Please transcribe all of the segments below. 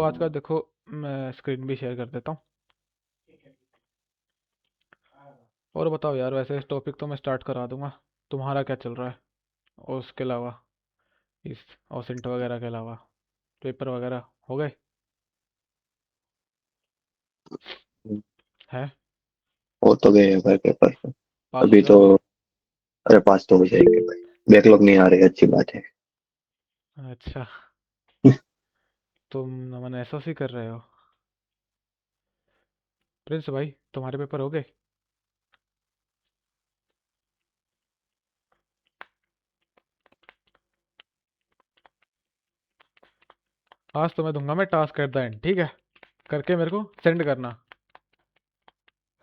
आज का देखो, मैं स्क्रीन भी शेयर कर देता हूँ। और बताओ यार, वैसे इस टॉपिक तो मैं स्टार्ट करा दूंगा। तुम्हारा क्या चल रहा है? और उसके अलावा, इस ओसेंट वगैरह के अलावा पेपर वगैरह हो गए हैं? हो तो गए हैं भाई पेपर। पास हो अभी तो जाओगे? अरे पास तो हो जाएंगे भाई। बैकलॉग नहीं आ रही, अच्छी बात है। अच्छा। तुम नमन एसओसी कर रहे हो? प्रिंस भाई, तुम्हारे पेपर हो गए? आज तो मैं दूंगा मैं टास्क एट द एंड, ठीक है? करके मेरे को सेंड करना।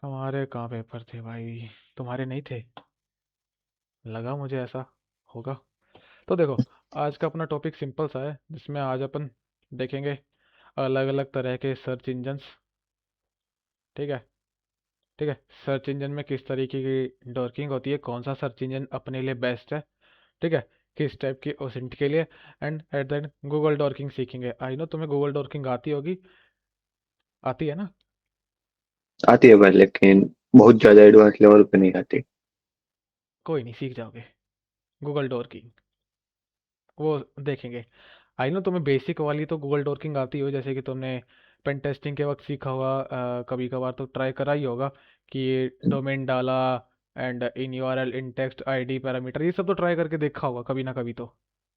हमारे कहाँ पेपर थे भाई? तुम्हारे नहीं थे? लगा मुझे ऐसा होगा। तो देखो, आज का अपना टॉपिक सिंपल सा है, जिसमें आज अपन देखेंगे अलग अलग तरह के सर्च इंजन्स। ठीक है? ठीक है। सर्च इंजन में किस तरीके की डॉर्किंग होती है, कौन सा सर्च इंजन अपने लिए बेस्ट है, ठीक है? किस टाइप की ओसेंट के लिए। And at the end Google dorking सीखेंगे। आई नो तुम्हें गूगल डॉर्किंग आती होगी, आती है ना? आती है भाई, लेकिन बहुत ज्यादा एडवांस लेवल पे नहीं आती। कोई नहीं, सीख जाओगे। गूगल डॉर्किंग वो देखेंगे। आई नो तुम्हें बेसिक वाली तो गूगल डॉर्किंग आती हो, जैसे कि तुमने पेन टेस्टिंग के वक्त सीखा होगा, कभी कभार तो ट्राई करा ही होगा कि डोमेन डाला and in URL in text ID parameter, ये सब तो ट्राई करके देखा होगा कभी ना कभी तो।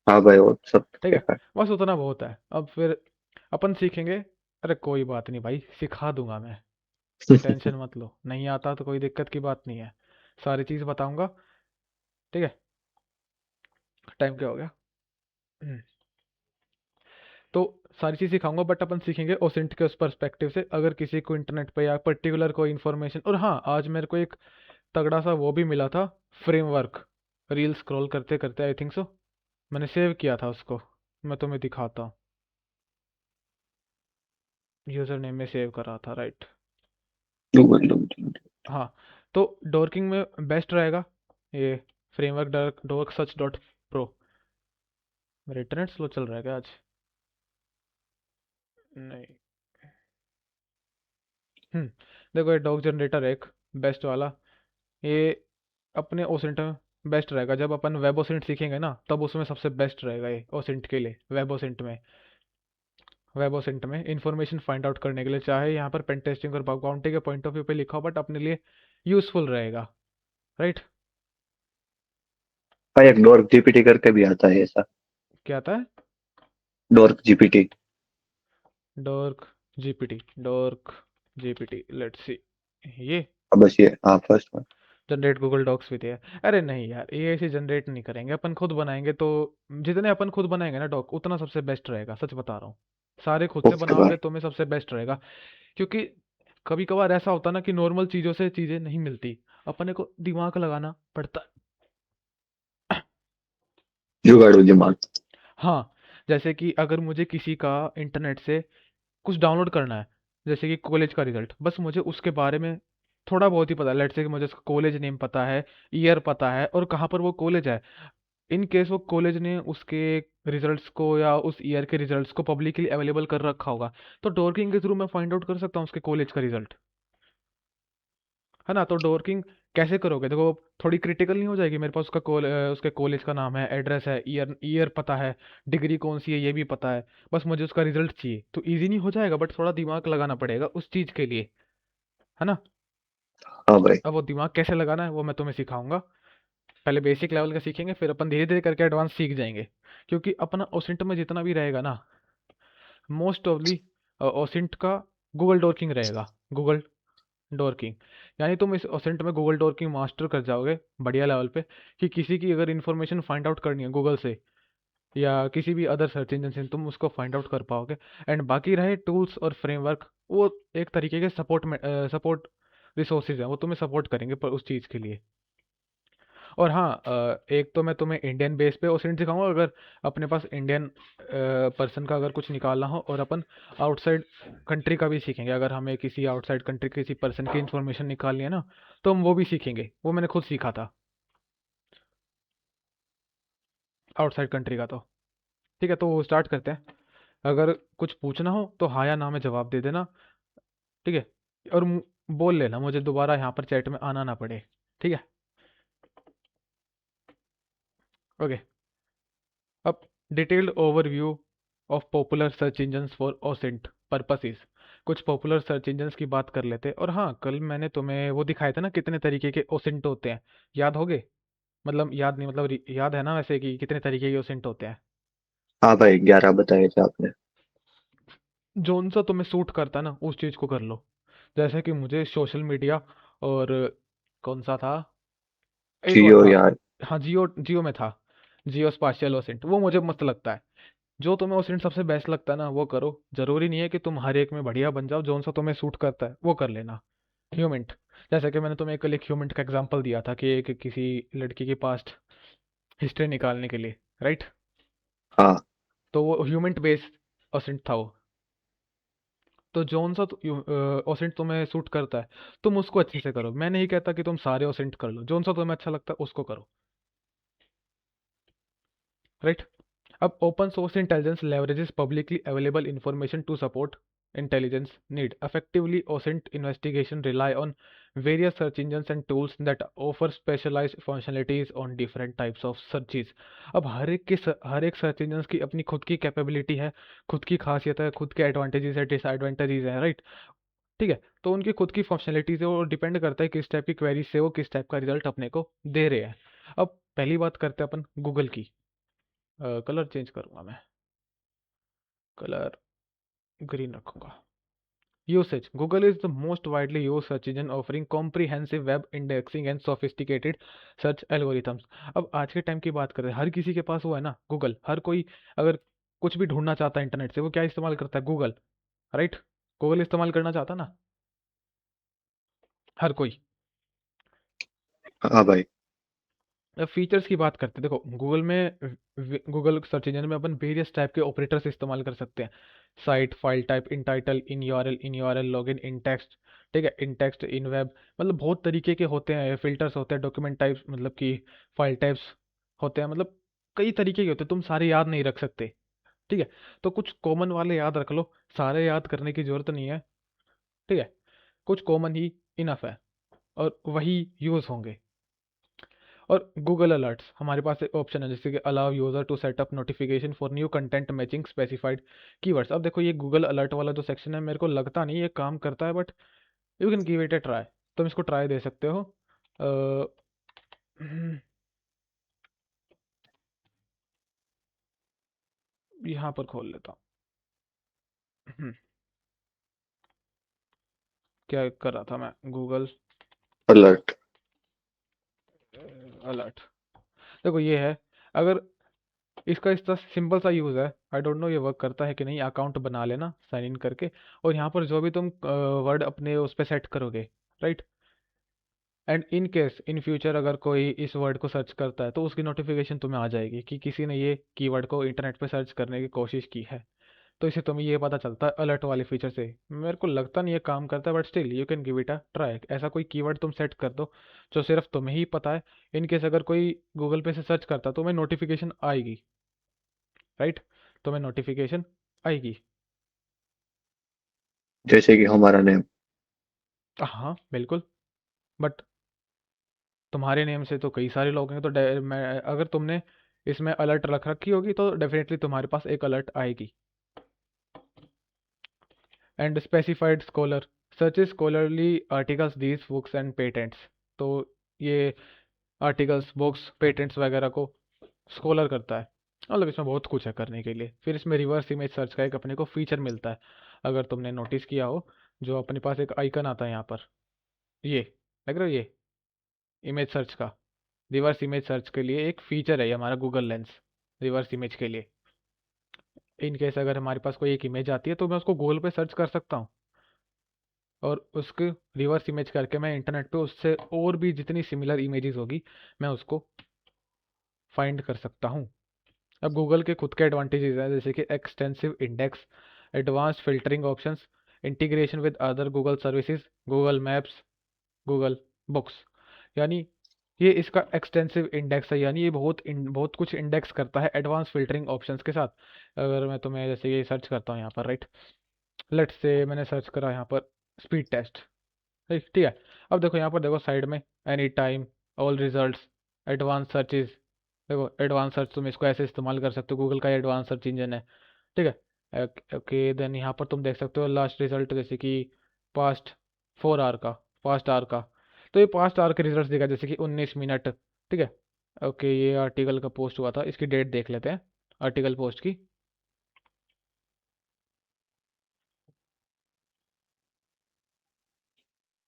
हाँ भाई, वो सब ठीक है, देखा है। बस उतना बहुत है। अब फिर अपन सीखेंगे। अरे कोई बात नहीं भाई, सिखा दूंगा मैं। टेंशन मत लो, नहीं आता तो कोई दिक्कत की बात नहीं है, सारी चीज़ बताऊंगा। ठीक है? टाइम क्या हो गया? हम्म, तो सारी चीज़ सिखाऊंगा, बट अपन सीखेंगे ओसेंट के उस पर्सपेक्टिव से। अगर किसी को इंटरनेट पे या पर्टिकुलर कोई इन्फॉर्मेशन, और हाँ, आज मेरे को एक तगड़ा सा वो भी मिला था, फ्रेमवर्क। रील स्क्रॉल करते करते आई थिंक सो मैंने सेव किया था उसको। मैं तुम्हें दिखाता हूँ। यूज़र नेम में सेव करा था, राइट? Google document. हाँ। तो डॉर्किंग में बेस्ट रहेगा ये framework, dark search dot pro. मेरा इंटरनेट स्लो चल रहा है क्या आज? नहीं। हम्म देखो, ये डॉग जनरेटर एक बेस्ट वाला, ये अपने ओसेंट में बेस्ट रहेगा। जब अपन वेब ओसेंट सीखेंगे ना, तब उसमें सबसे बेस्ट रहेगा ये ओसेंट के लिए। वेब ओसेंट में इंफॉर्मेशन फाइंड आउट करने के लिए, चाहे यहाँ पर पेन टेस्टिंग और बग बाउंटी के पॉइंट ऑफ व्यू पे लिखा हो, बट अपने लिए यूजफुल रहेगा। राइट? भाई एक डॉर्क जीपीटी करके भी आता है ऐसा। क्या आता है? Dork GPT. Dork GPT, Dork GPT, let's see. ये अब बस ये, हाँ first one. Generate Google Docs भी दिया है। अरे नहीं यार, ये ऐसे जनरेट नहीं करेंगे, अपन खुद बनाएंगे तो। जितने अपन खुद बनाएंगे ना डॉक, उतना सबसे बेस्ट रहेगा, सच बता रहा हूँ। सारे खुद से ओके बनाओगे भाई। तो में सबसे बेस्ट रहेगा। क्योंकि कभी कभार ऐसा होता ना कि नॉर्मल चीज़ों से चीज़ें नहीं मिलती, अपने को दिमाग लगाना पड़ता। जुगाड़ू दिमाग। हाँ। जैसे कि अगर मुझे किसी का इंटरनेट से कुछ डाउनलोड करना है, जैसे कि कॉलेज का रिजल्ट, बस मुझे उसके बारे में थोड़ा बहुत ही पता है। लेट्स से कि मुझे उसका कॉलेज नेम पता है, ईयर पता है, और कहाँ पर वो कॉलेज है। इन केस वो कॉलेज ने उसके रिजल्ट्स को या उस ईयर के रिजल्ट्स को पब्लिकली अवेलेबल कर रखा होगा, तो डॉर्किंग के थ्रू मैं फाइंड आउट कर सकता हूँ उसके कॉलेज का रिजल्ट। है ना? तो डॉर्किंग कैसे करोगे? देखो, थोड़ी क्रिटिकल नहीं हो जाएगी? मेरे पास उसके कॉलेज का नाम है, एड्रेस है, ईयर ईयर पता है, डिग्री कौन सी है ये भी पता है, बस मुझे उसका रिजल्ट चाहिए, तो इजी नहीं हो जाएगा? बट थोड़ा दिमाग लगाना पड़ेगा उस चीज़ के लिए। है ना? हाँ भाई। अब वो दिमाग कैसे लगाना है वो मैं तुम्हें सिखाऊंगा। पहले बेसिक लेवल का सीखेंगे, फिर अपन धीरे धीरे करके एडवांस सीख जाएंगे। क्योंकि अपना ओसेंट में जितना भी रहेगा ना, मोस्ट ऑफली ओसेंट का गूगल डॉर्किंग रहेगा। गूगल डॉर्किंग, यानी तुम इस ओसेंट में गूगल डॉर्किंग मास्टर कर जाओगे बढ़िया लेवल पे, कि किसी की अगर इन्फॉर्मेशन फाइंड आउट करनी है गूगल से या किसी भी अदर सर्च इंजन से, तुम उसको फाइंड आउट कर पाओगे। एंड बाकी रहे टूल्स और फ्रेमवर्क, वो एक तरीके के सपोर्ट में सपोर्ट रिसोर्सेज हैं, वो तुम्हें सपोर्ट करेंगे पर उस चीज़ के लिए। और हाँ, एक तो मैं तुम्हें इंडियन बेस पे ओसेंट सिखाऊंगा, अगर अपने पास इंडियन पर्सन का अगर कुछ निकालना हो, और अपन आउटसाइड कंट्री का भी सीखेंगे। अगर हमें किसी आउटसाइड कंट्री किसी पर्सन की इन्फॉर्मेशन निकालनी है ना, तो हम वो भी सीखेंगे। वो मैंने खुद सीखा था, आउटसाइड कंट्री का तो। ठीक है, तो स्टार्ट करते हैं। अगर कुछ पूछना हो तो हाँ या ना में जवाब दे देना, ठीक है? और बोल लेना, मुझे दोबारा यहाँ पर चैट में आना ना पड़े, ठीक है? ओके। अब detailed overview of popular search engines for OSINT purposes. कुछ पॉपुलर सर्च इंजन्स की बात कर लेते हैं। और हाँ, कल मैंने तुम्हें वो दिखाए थे ना कितने तरीके के ओसेंट होते हैं, याद होगे? मतलब याद नहीं, मतलब याद है ना वैसे कि कितने तरीके के ओसेंट होते हैं? हाँ भाई, 11 बताए थे आपने। जोन सा तुम्हें सूट करता है ना उस चीज़ को कर लो। जैसे कि मुझे सोशल मीडिया और कौन सा था, एक और जियो था, यार। हाँ जियो, जियो में था, जियो स्पाशियल ओसेंट, वो मुझे मस्त लगता है। जो तुम्हें ओसेंट सबसे बेस्ट लगता है ना वो करो। जरूरी नहीं है कि तुम हर एक में बढ़िया बन जाओ, जोन सा तुम्हें सूट करता है वो कर लेना। ह्यूमेंट, जैसे कि मैंने तुम्हें कल एक ह्यूमेंट का एग्जांपल दिया था कि एक किसी लड़की की पास्ट हिस्ट्री निकालने के लिए, राइट? हाँ तो वो ह्यूमेंट बेस्ड ओसेंट था वो। तो जोन सा ओसेंट तुम्हें सूट करता है तुम उसको अच्छे से करो। मैं नहीं कहता कि तुम सारे ओसेंट कर लो, जोन सा तुम्हें अच्छा लगता है उसको करो, राइट? अब open source intelligence leverages publicly available information to support intelligence need effectively. OSINT investigation rely on various search engines and tools that offer specialized functionalities on different types of searches. अब हर एक search engine की अपनी खुद की capability है, खुद की खासियत है, खुद के एडवांटेजेस है, डिसएडवांटेजेस है, राइट? ठीक है, तो उनकी खुद की फंक्शनलिटीज है, वो डिपेंड करता है किस टाइप की क्वेरी से वो किस टाइप का रिजल्ट अपने को दे रहे हैं। अब पहली बात करते हैं अपन गूगल की। कलर चेंज करूंगा मैं, कलर ग्रीन रखूंगा। Usage, Google is the most widely use search engine offering comprehensive web indexing and sophisticated search algorithms. अब आज के टाइम की बात करें, हर किसी के पास वो है ना गूगल। हर कोई अगर कुछ भी ढूंढना चाहता है इंटरनेट से, वो क्या इस्तेमाल करता है? Google, right? गूगल इस्तेमाल करना चाहता ना हर कोई। हाँ भाई। अब फीचर्स की बात करते हैं, देखो गूगल में, गूगल सर्च इंजन में अपन वेरियस टाइप के ऑपरेटर्स इस्तेमाल कर सकते हैं। साइट, फाइल टाइप, इन टाइटल, इन यूआरएल, लॉगिन, इन टेक्स्ट, ठीक है, इन टेक्स्ट, इन वेब, मतलब बहुत तरीके के होते हैं। फिल्टर्स होते हैं, डॉक्यूमेंट टाइप्स, मतलब कि फाइल टाइप्स होते हैं, मतलब कई तरीके के होते हैं, तुम सारे याद नहीं रख सकते, ठीक है? तो कुछ कॉमन वाले याद रख लो, सारे याद करने की जरूरत नहीं है, ठीक है? कुछ कॉमन ही इनफ है और वही यूज होंगे। और गूगल अलर्ट्स, हमारे पास एक ऑप्शन है जैसे कि allow user to set up notification for new content matching specified keywords. अब देखो ये गूगल अलर्ट वाला जो सेक्शन है, मेरे को लगता नहीं ये काम करता है, but you can give it A try. तुम इसको ट्राई दे सकते हो। अ, यहाँ पर खोल लेता हूँ। क्या कर रहा था मैं? Google alert. अलर्ट, देखो ये है। अगर इसका इतना सिंपल सा यूज़ है, आई डोंट नो ये वर्क करता है कि नहीं। अकाउंट बना लेना साइन इन करके, और यहाँ पर जो भी तुम वर्ड अपने उस पर सेट करोगे, right? And in case in future अगर कोई इस वर्ड को सर्च करता है तो उसकी नोटिफिकेशन तुम्हें आ जाएगी कि किसी ने ये कीवर्ड को इंटरनेट पे सर्च करने की कोशिश की है। तो इससे तुम्हें ये पता चलता है अलर्ट वाले फीचर से। मेरे को लगता नहीं ये काम करता है, but still you can give it a try. ऐसा कोई कीवर्ड तुम सेट कर दो जो सिर्फ तुम्हें ही पता है। इन केस अगर कोई गूगल पे से सर्च करता तो तुम्हें नोटिफिकेशन आएगी, राइट? तुम्हें नोटिफिकेशन आएगी। जैसे कि हमारा नेम। हाँ बिल्कुल, बट तुम्हारे नेम से तो कई सारे लोग हैं, तो मैं अगर तुमने इसमें अलर्ट रख रखी होगी तो डेफिनेटली तुम्हारे पास एक अलर्ट आएगी। And specified scholar, search scholarly articles, these books and patents. तो ये आर्टिकल्स, बुक्स, पेटेंट्स वगैरह को स्कॉलर करता है। मतलब इसमें बहुत कुछ है करने के लिए। फिर इसमें रिवर्स इमेज सर्च का एक अपने को फीचर मिलता है, अगर तुमने नोटिस किया हो। जो अपने पास एक आइकन आता है यहाँ पर, ये लग रहा है, ये इमेज सर्च का, रिवर्स इमेज सर्च के लिए एक फीचर है ये हमारा गूगल लेंस, रिवर्स इमेज के लिए। इन केस अगर हमारे पास कोई एक इमेज आती है तो मैं उसको गूगल पे सर्च कर सकता हूँ, और उसके रिवर्स इमेज करके मैं इंटरनेट पे उससे और भी जितनी सिमिलर इमेजेस होगी मैं उसको फाइंड कर सकता हूँ। अब गूगल के खुद के एडवांटेजेस हैं जैसे कि extensive index, advanced filtering options, integration with other Google services, Google maps, Google books. यानी ये इसका एक्सटेंसिव इंडेक्स है, यानी ये बहुत कुछ इंडेक्स करता है एडवांस फिल्टरिंग ऑप्शंस के साथ। अगर मैं तुम्हें जैसे ये सर्च करता हूँ यहाँ पर, राइट, लेट्स से मैंने सर्च करा यहाँ पर स्पीड टेस्ट, ठीक ठीक है। अब देखो यहाँ पर, देखो साइड में any time, all results, advance searches. देखो एडवांस सर्च तुम इसको ऐसे इस्तेमाल कर सकते हो, गूगल का एडवांस सर्च इंजन है, ठीक है। ओके, देन यहाँ पर तुम देख सकते हो लास्ट रिजल्ट, जैसे कि पास्ट 4 आवर का, पास्ट आवर का। तो ये पास्ट आवर के रिजल्ट देगा, जैसे कि 19 मिनट, ठीक है। ओके, ये आर्टिकल का पोस्ट हुआ था, इसकी डेट देख लेते हैं आर्टिकल पोस्ट की।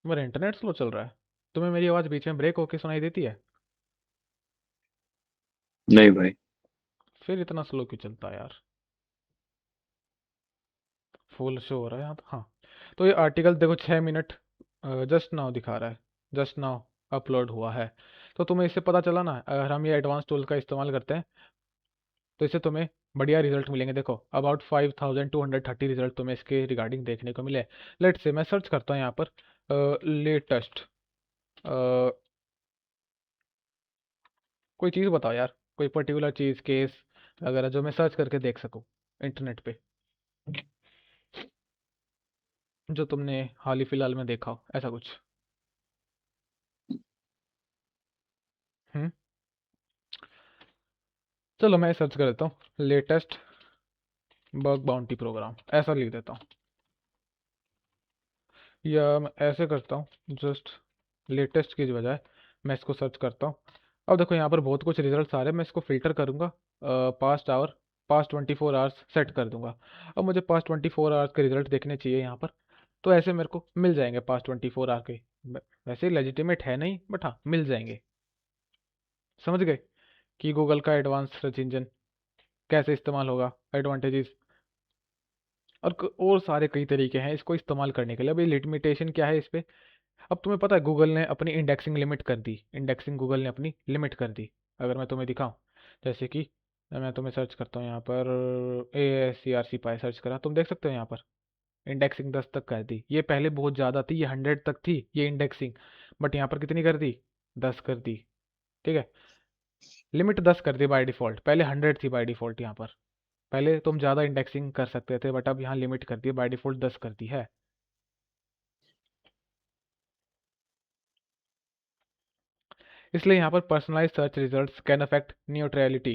मेरा इंटरनेट स्लो चल रहा है, तुम्हें मेरी आवाज़ बीच में ब्रेक होके सुनाई देती है? नहीं भाई। फिर इतना स्लो क्यों चलता है यार? फुल शो हो रहा है यहाँ तो, हाँ। तो ये आर्टिकल देखो 6 मिनट जस्ट नाउ दिखा रहा है, जस्ट नाउ अपलोड हुआ है। तो तुम्हें इससे पता चला ना, अगर हम ये एडवांस टूल का इस्तेमाल करते हैं तो इससे तुम्हें बढ़िया रिजल्ट मिलेंगे। देखो अबाउट 5230 रिजल्ट तुम्हें इसके रिगार्डिंग देखने को मिले। लेट से मैं सर्च करता हूँ यहाँ पर लेटेस्ट, कोई चीज़ बताओ यार, कोई पर्टिकुलर चीज़, केस वगैरह जो मैं सर्च करके देख सकूँ इंटरनेट पे, जो तुमने हाल ही फिलहाल में देखा हो, ऐसा कुछ। हम्म चलो मैं सर्च कर देता हूँ लेटेस्ट बग बाउंटी प्रोग्राम, ऐसा लिख देता हूँ, या मैं ऐसे करता हूँ जस्ट लेटेस्ट की बजाय मैं इसको सर्च करता हूँ। अब देखो यहाँ पर बहुत कुछ रिजल्ट्स आ रहे हैं, मैं इसको फिल्टर करूँगा, past hour, past 24 hours set कर दूंगा। अब मुझे पास्ट 24 आवर्स के रिजल्ट देखने चाहिए यहाँ पर, तो ऐसे मेरे को मिल जाएंगे पास्ट 24 आवर के। वैसे लेजिटिमेट है नहीं, बट हाँ मिल जाएंगे। समझ गए कि गूगल का एडवांस सर्च इंजन कैसे इस्तेमाल होगा, एडवांटेजेस, और सारे कई तरीके हैं इसको इस्तेमाल करने के लिए। अभी लिमिटेशन क्या है इस पे, अब तुम्हें पता है गूगल ने अपनी इंडेक्सिंग लिमिट कर दी, इंडेक्सिंग गूगल ने अपनी लिमिट कर दी। अगर मैं तुम्हें दिखाऊं, जैसे कि मैं तुम्हें सर्च करता हूँ यहाँ पर, ASCRC पाई सर्च करा, तुम देख सकते हो यहाँ पर इंडेक्सिंग 10 तक कर दी। ये पहले बहुत ज़्यादा थी, ये 100 तक थी ये इंडेक्सिंग, बट यहाँ पर कितनी कर दी, 10 कर दी, ठीक है। लिमिट 10 कर दी बाय डिफ़ॉल्ट, पहले 100 थी बाय डिफ़ॉल्ट यहाँ पर। पहले तुम ज़्यादा इंडेक्सिंग कर सकते थे, बट अब यहाँ लिमिट कर दी, बाय डिफ़ॉल्ट 10 कर दी है। इसलिए यहाँ पर personalize search results can affect neutrality,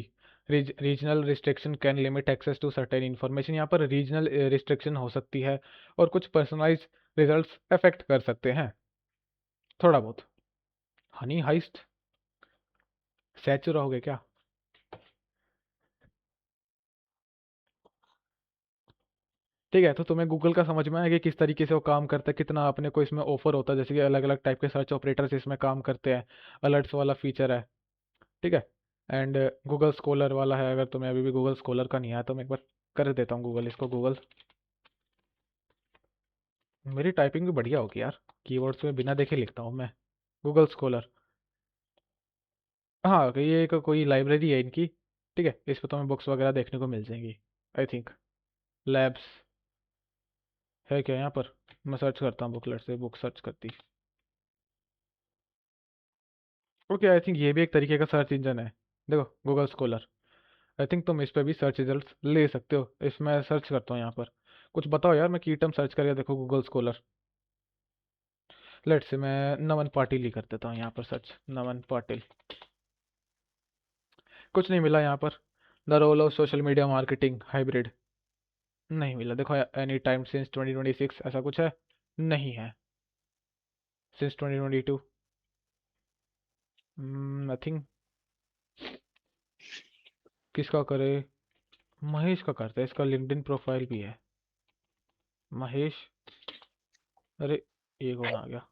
regional restriction can limit access to certain information. यहाँ पर रीजनल रिस्ट्रिक्शन हो सकती है, और कुछ पर्सनलाइज रिजल्ट्स अफेक्ट कर सकते हैं थोड़ा बहुत। हनी हाइस्ट, सैचुरा हो गए क्या? ठीक है, तो तुम्हें गूगल का समझ में आया कि किस तरीके से वो काम करता है, कितना अपने को इसमें ऑफर होता है, जैसे कि अलग अलग टाइप के सर्च ऑपरेटर्स इसमें काम करते हैं, अलर्ट्स वाला फीचर है, ठीक है। एंड गूगल स्कॉलर वाला है, अगर तुम्हें अभी भी गूगल स्कॉलर का नहीं आया तो मैं एक बार कर देता हूँ गूगल, इसको गूगल। मेरी टाइपिंग भी बढ़िया होगी यार, कीवर्ड्स में बिना देखे लिखता हूँ मैं, गूगल स्कॉलर। हाँ, ये एक कोई लाइब्रेरी है इनकी, ठीक है, इस पर तुम्हें बुक्स वगैरह देखने को मिल जाएंगी, आई थिंक। लैब्स है क्या यहाँ पर? मैं सर्च करता हूँ बुकलेट से, बुक सर्च करती। ओके, आई थिंक ये भी एक तरीके का सर्च इंजन है, देखो गूगल स्कॉलर। आई थिंक तुम इस पे भी सर्च रिजल्ट्स ले सकते हो। इसमें सर्च करता हूँ यहाँ पर, कुछ बताओ यार, मैं की टर्म सर्च करके देखो गूगल स्कॉलर। लेट से मैं नमन पाटिल ही कर देता हूँ यहाँ पर सर्च, नमन पाटिल। कुछ नहीं मिला यहाँ पर। The role of social media marketing hybrid, नहीं मिला। देखो एनी टाइम सिंस 2026 ऐसा कुछ है, नहीं है। Since 2022 nothing. किसका करे? महेश का करते हैं, इसका लिंक्डइन प्रोफाइल भी है, महेश। अरे ये कौन आ गया,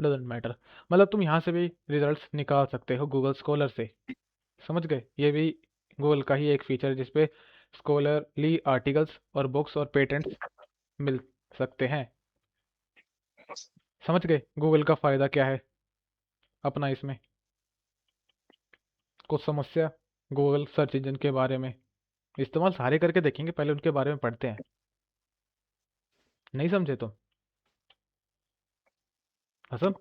डजेंट मैटर। मतलब तुम यहाँ से भी रिजल्ट्स निकाल सकते हो गूगल स्कॉलर से, समझ गए? ये भी गूगल का ही एक फीचर है जिसपे स्कॉलरली आर्टिकल्स और बुक्स और पेटेंट्स मिल सकते हैं। समझ गए गूगल का फ़ायदा क्या है अपना इसमें? कुछ समस्या गूगल सर्च इंजन के बारे में, इस्तेमाल सारे करके देखेंगे, पहले उनके बारे में पढ़ते हैं। नहीं समझे तुम हसन?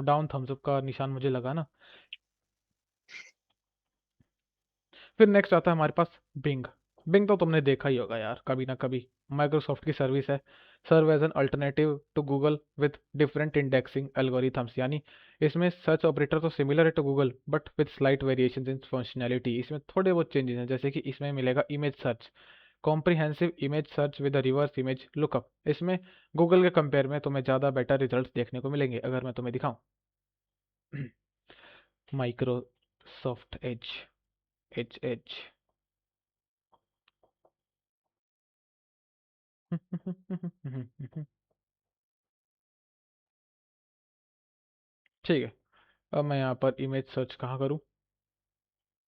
और डाउन थम्स अप का निशान मुझे लगा ना। फिर नेक्स्ट आता है हमारे पास बिंग। बिंग तो तुमने देखा ही होगा यार कभी ना कभी, माइक्रोसॉफ्ट की सर्विस है, serve as an alternative to Google with different indexing algorithms. यानी इसमें सर्च ऑपरेटर तो सिमिलर है to Google but with slight variations in functionality. इसमें थोड़े बहुत चेंजेस हैं, जैसे कि इसमें मिलेगा image search, comprehensive image search with reverse image lookup. इसमें गूगल के कंपेयर में तुम्हें ज़्यादा बेटर रिजल्ट देखने को मिलेंगे। अगर मैं तुम्हें दिखाऊं माइक्रोसॉफ्ट एज, एज एज ठीक है। अब मैं यहाँ पर इमेज सर्च कहाँ करूँ,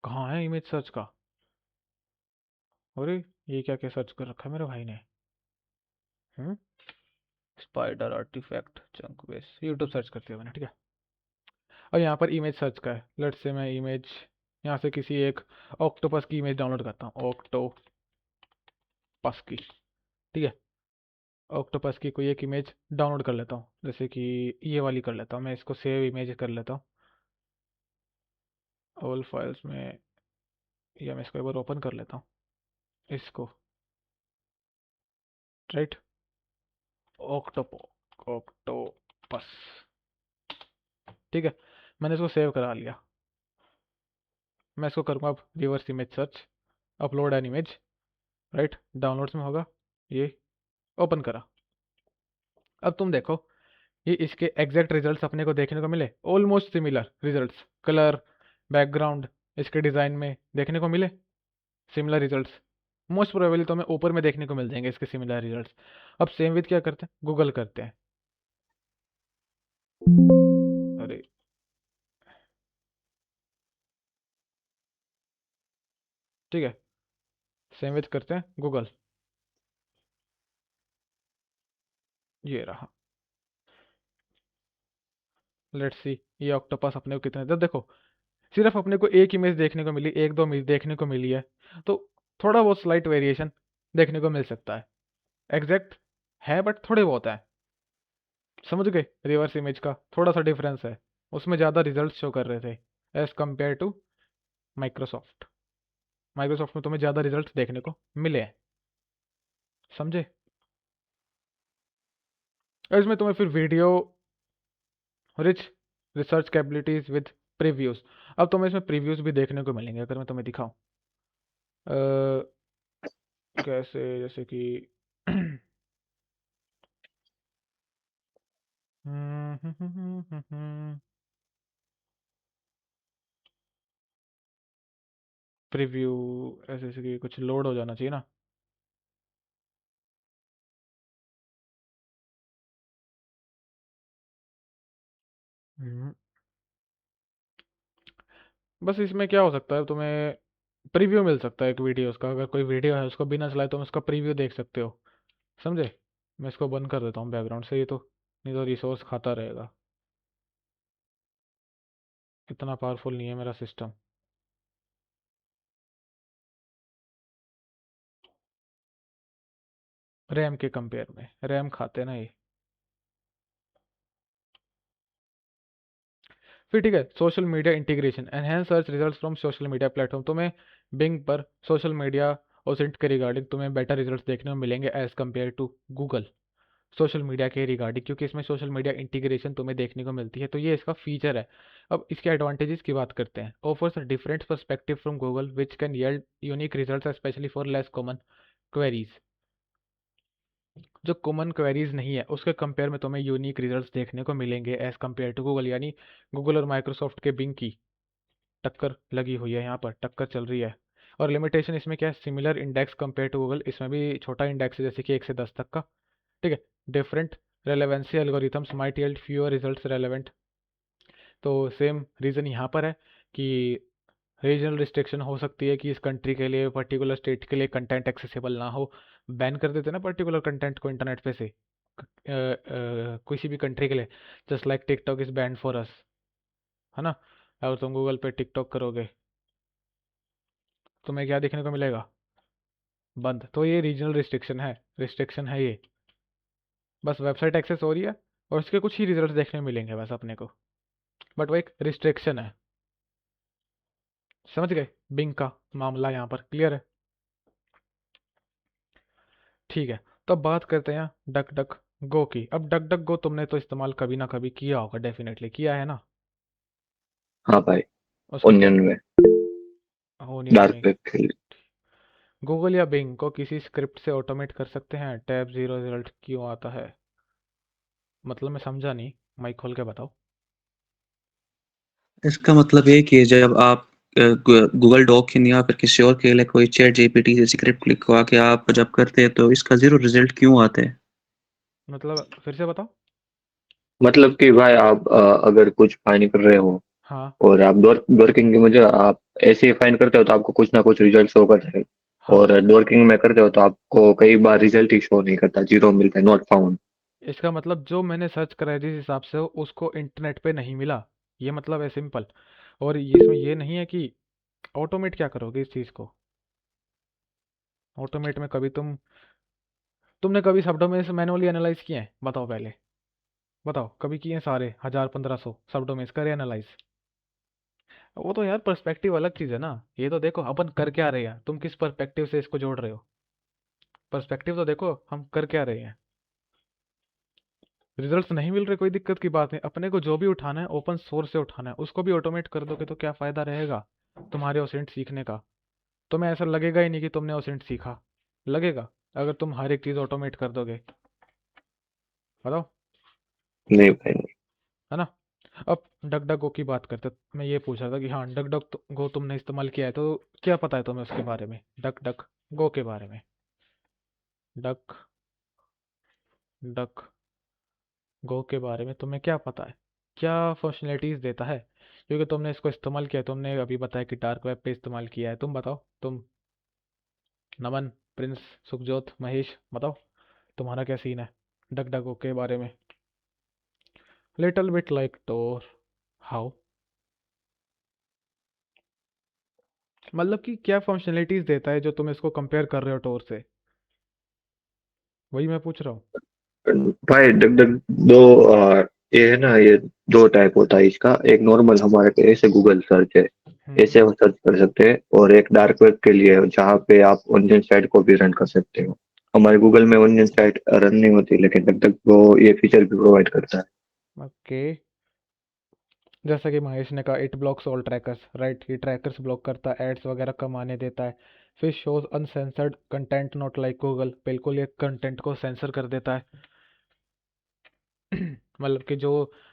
कहाँ है इमेज सर्च का? अरे ये क्या क्या सर्च कर रखा है मेरे भाई ने। Hmm, spider artifact chunk base, YouTube search करते हुए मैंने, ठीक है। और यहाँ पर इमेज सर्च का है, लेट से मैं इमेज यहाँ से किसी एक ऑक्टोपस की इमेज डाउनलोड करता हूँ, ऑक्टोपस की, ठीक है। ऑक्टोपस की कोई एक इमेज डाउनलोड कर लेता हूँ, जैसे कि ये वाली कर लेता हूँ मैं, इसको सेव इमेज कर लेता हूँ ऑल फाइल्स में, या मैं इसको एक बार ओपन कर लेता हूँ इसको, राइट, ऑक्टोपो ऑक्टोपस, ठीक है। मैंने इसको सेव करा लिया। मैं इसको करूँगा अब reverse image search, upload an image, right, downloads में होगा ये, ओपन करा। अब तुम देखो ये इसके एग्जैक्ट रिजल्ट्स अपने को देखने को मिले, almost similar results, colour, background, इसके डिज़ाइन में देखने को मिले सिमिलर रिजल्ट्स। मोस्ट प्रोबेबली तो हमें ऊपर में देखने को मिल जाएंगे इसके सिमिलर रिजल्ट्स। अब सेम विथ क्या करते हैं, गूगल करते हैं। अरे ठीक है, सेम विथ करते हैं गूगल, ये रहा। लेट्स सी ये ऑक्टोपस अपने को कितने देर, देखो सिर्फ अपने को एक इमेज देखने को मिली, एक दो इमेज देखने को मिली है, तो थोड़ा बहुत स्लाइट वेरिएशन देखने को मिल सकता है। एग्जैक्ट है बट थोड़े बहुत है, समझ गए? रिवर्स इमेज का थोड़ा सा डिफरेंस है, उसमें ज़्यादा रिजल्ट शो कर रहे थे as compare to Microsoft. Microsoft में तुम्हें ज़्यादा रिजल्ट देखने को मिले हैं, समझे? और इसमें तुम्हें फिर video rich research capabilities with previews. अब तुम्हें इसमें प्रीव्यूज भी देखने को मिलेंगे, अगर मैं तुम्हें दिखाऊं कैसे, जैसे कि प्रीव्यू, ऐसे ऐसे कि कुछ लोड हो जाना चाहिए ना। हम्म, बस इसमें क्या हो सकता है, तुम्हें प्रीव्यू मिल सकता है एक वीडियोस का, अगर कोई वीडियो है उसको बिना चलाए तुम उसका प्रीव्यू देख सकते हो, समझे? मैं इसको बंद कर देता हूँ बैकग्राउंड से, ये तो नहीं तो रिसोर्स खाता रहेगा, इतना पावरफुल नहीं है मेरा सिस्टम रैम के कंपेयर में, रैम खाते ना ये। फिर ठीक है, social media integration, enhance search results from social media platform. तुम्हें बिंग पर सोशल मीडिया ओसेंट के रिगार्डिंग तुम्हें बेटर रिजल्ट्स देखने को मिलेंगे as compare to Google, social media के रिगार्डिंग, क्योंकि इसमें सोशल मीडिया इंटीग्रेशन तुम्हें देखने को मिलती है, तो ये इसका फीचर है। अब इसके एडवांटेजेस की बात करते हैं। Offers a different perspective from Google which can yield unique results specially for less common queries. जो कॉमन क्वेरीज नहीं है उसके कंपेयर में तुम्हें यूनिक रिजल्ट्स देखने को मिलेंगे एज कम्पेयर टू गूगल। यानी गूगल और माइक्रोसॉफ्ट के बिंग की टक्कर लगी हुई है, यहाँ पर टक्कर चल रही है। और लिमिटेशन इसमें क्या है, similar index compare to Google, इसमें भी छोटा इंडेक्स है जैसे कि 1 से 10 तक का, ठीक है। Different relevancy algorithms might yield fewer results relevant. तो सेम रीज़न यहाँ पर है कि रीजनल रिस्ट्रिक्शन हो सकती है कि इस कंट्री के लिए, पर्टिकुलर स्टेट के लिए कंटेंट एक्सेसिबल ना हो। बैन कर देते ना पर्टिकुलर कंटेंट को इंटरनेट पे से, किसी भी कंट्री के लिए, just like TikTok is band for us, है ना? अगर तुम गूगल पे टिकटॉक करोगे तुम्हें क्या देखने को मिलेगा, बंद। तो ये रीजनल रिस्ट्रिक्शन है ये, बस वेबसाइट एक्सेस हो रही है और उसके कुछ ही रिजल्ट्स देखने को मिलेंगे बस अपने को। बट वो एक रिस्ट्रिक्शन है। समझ गए बिंग का मामला यहाँ पर क्लियर है? ठीक है। तो अब बात करते हैं डक डक गो की। अब डक डक गो तुमने तो इस्तेमाल कभी ना कभी किया होगा, डेफिनेटली किया है ना? हाँ भाई। उसको ओनियन में, ओनियन डार्क में। वेब के लिए। गूगल या बिंग को किसी स्क्रिप्ट से ऑटोमेट कर सकते हैं? टैब जीरो रिजल्ट क्यों आता है? मतलब मैं समझा नहीं, माइक खोल के बताओ। इसका मतलब ये कि जब आप गूगल डॉक या फिर किसी और के लिए कोई चैट जीपीटी से स्क्रिप्ट लिखवा के आप जब करते हैं तो इसका जीरो रिजल्ट क्यों आते हैं? मतलब फिर से बताओ। मतलब कि भाई आप अगर कुछ फाइंड कर रहे हो हाँ और आप डोरकिंग की मुझे आप ऐसे ही फाइंड करते हो तो आपको कुछ ना कुछ रिजल्ट शो करता है। हाँ। और डोरकिंग में करते हो तो आपको कई बार रिजल्ट ही शो नहीं करता, जीरो मिलता है, नॉट फाउंड। इसका मतलब जो मैंने सर्च करा है जिस हिसाब से उसको इंटरनेट पे नहीं मिला, ये मतलब है सिंपल। और इसमें ये नहीं है कि ऑटोमेट क्या करोगे इस चीज़ को। ऑटोमेट में कभी तुमने कभी सबडोमेन से मैनुअली एनालाइज किए हैं? बताओ पहले, बताओ कभी किए हैं सारे 1000 1500 सबडोमेन्स करे एनालाइज? वो तो यार पर्सपेक्टिव अलग चीज़ है ना। ये तो देखो अपन कर क्या रहे हैं, तुम किस पर्सपेक्टिव से इसको जोड़ रहे हो। पर्सपेक्टिव तो देखो हम कर क्या रहे हैं। रिजल्ट्स नहीं मिल रहे, कोई दिक्कत की बात नहीं, अपने को जो भी उठाना है ओपन सोर्स से उठाना है, उसको भी ऑटोमेट कर दोगे तो क्या फ़ायदा रहेगा तुम्हारे ओसेंट सीखने का? तुम्हें ऐसा लगेगा ही नहीं कि तुमने ओसेंट सीखा, लगेगा अगर तुम हर एक चीज़ ऑटोमेट कर दोगे? बताओ। नहीं भाई नहीं। है ना? अब डक डक गो की बात करते हैं। मैं ये पूछ रहा था कि हाँ डक डक गो तुमने इस्तेमाल किया है तो क्या पता है तुम्हें उसके बारे में, डक डक गो के बारे में? डक डक गो के बारे में तुम्हें क्या पता है, क्या फंक्शनलिटीज़ देता है? क्योंकि तुमने इसको इस्तेमाल किया है, तुमने अभी बताया कि डार्क वेब पे इस्तेमाल किया है। तुम बताओ, तुम नमन, प्रिंस, सुखजोत, महेश, बताओ तुम्हारा क्या सीन है डक डक गो के बारे में? Little bit like Tor. How? मतलब कि क्या फंक्शनलिटीज़ देता है जो तुम इसको कंपेयर कर रहे हो टोर से, वही मैं पूछ रहा हूँ। भाई डग डग दो ये है ना, ये दो टाइप होता है इसका। एक नॉर्मल हमारे पे ऐसे गूगल सर्च है, हम्म। ऐसे हम सर्च कर सकते हैं। और एक डार्क वेब के लिए है, जहाँ पे आप ओनियन साइट को भी रन कर सकते हो। हमारे गूगल में ओनियन साइट रन नहीं होती, लेकिन डग डग वो ये फीचर भी प्रोवाइड करता है। ओके। जैसा कि महेश ने कहा it blocks all trackers, right? ये ट्रैकर्स ब्लॉक करता है, एड्स वगैरह कम आने देता है। फिर shows uncensored content not like Google, बिल्कुल ये कंटेंट को सेंसर कर देता है। मतलब कि जो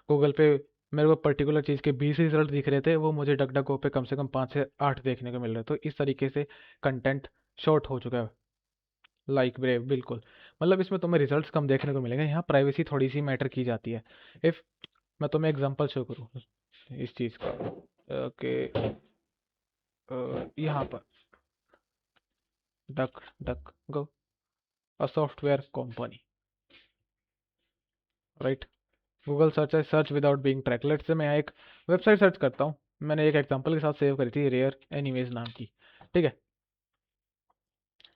गूगल पे मेरे को पर्टिकुलर चीज़ के 20 रिजल्ट दिख रहे थे, वो मुझे डक डक गो पे कम से कम 5 से 8 देखने को मिल रहे, तो इस तरीके से कंटेंट शॉर्ट हो चुका है। लाइक ब्रेव, बिल्कुल। मतलब इसमें तुम्हें रिजल्ट्स कम देखने को मिलेंगे, यहाँ प्राइवेसी थोड़ी सी मैटर की जाती है। इफ़ मैं तुम्हें एग्जांपल शो करूँ इस चीज़ का, ओके, यहाँ पर duck duck go, a software company, right? Google search है search without being track. Let's say मैं एक वेबसाइट सर्च करता हूँ, मैंने एक एग्जांपल के साथ सेव करी थी, रेयर एनीवेज नाम की। ठीक है,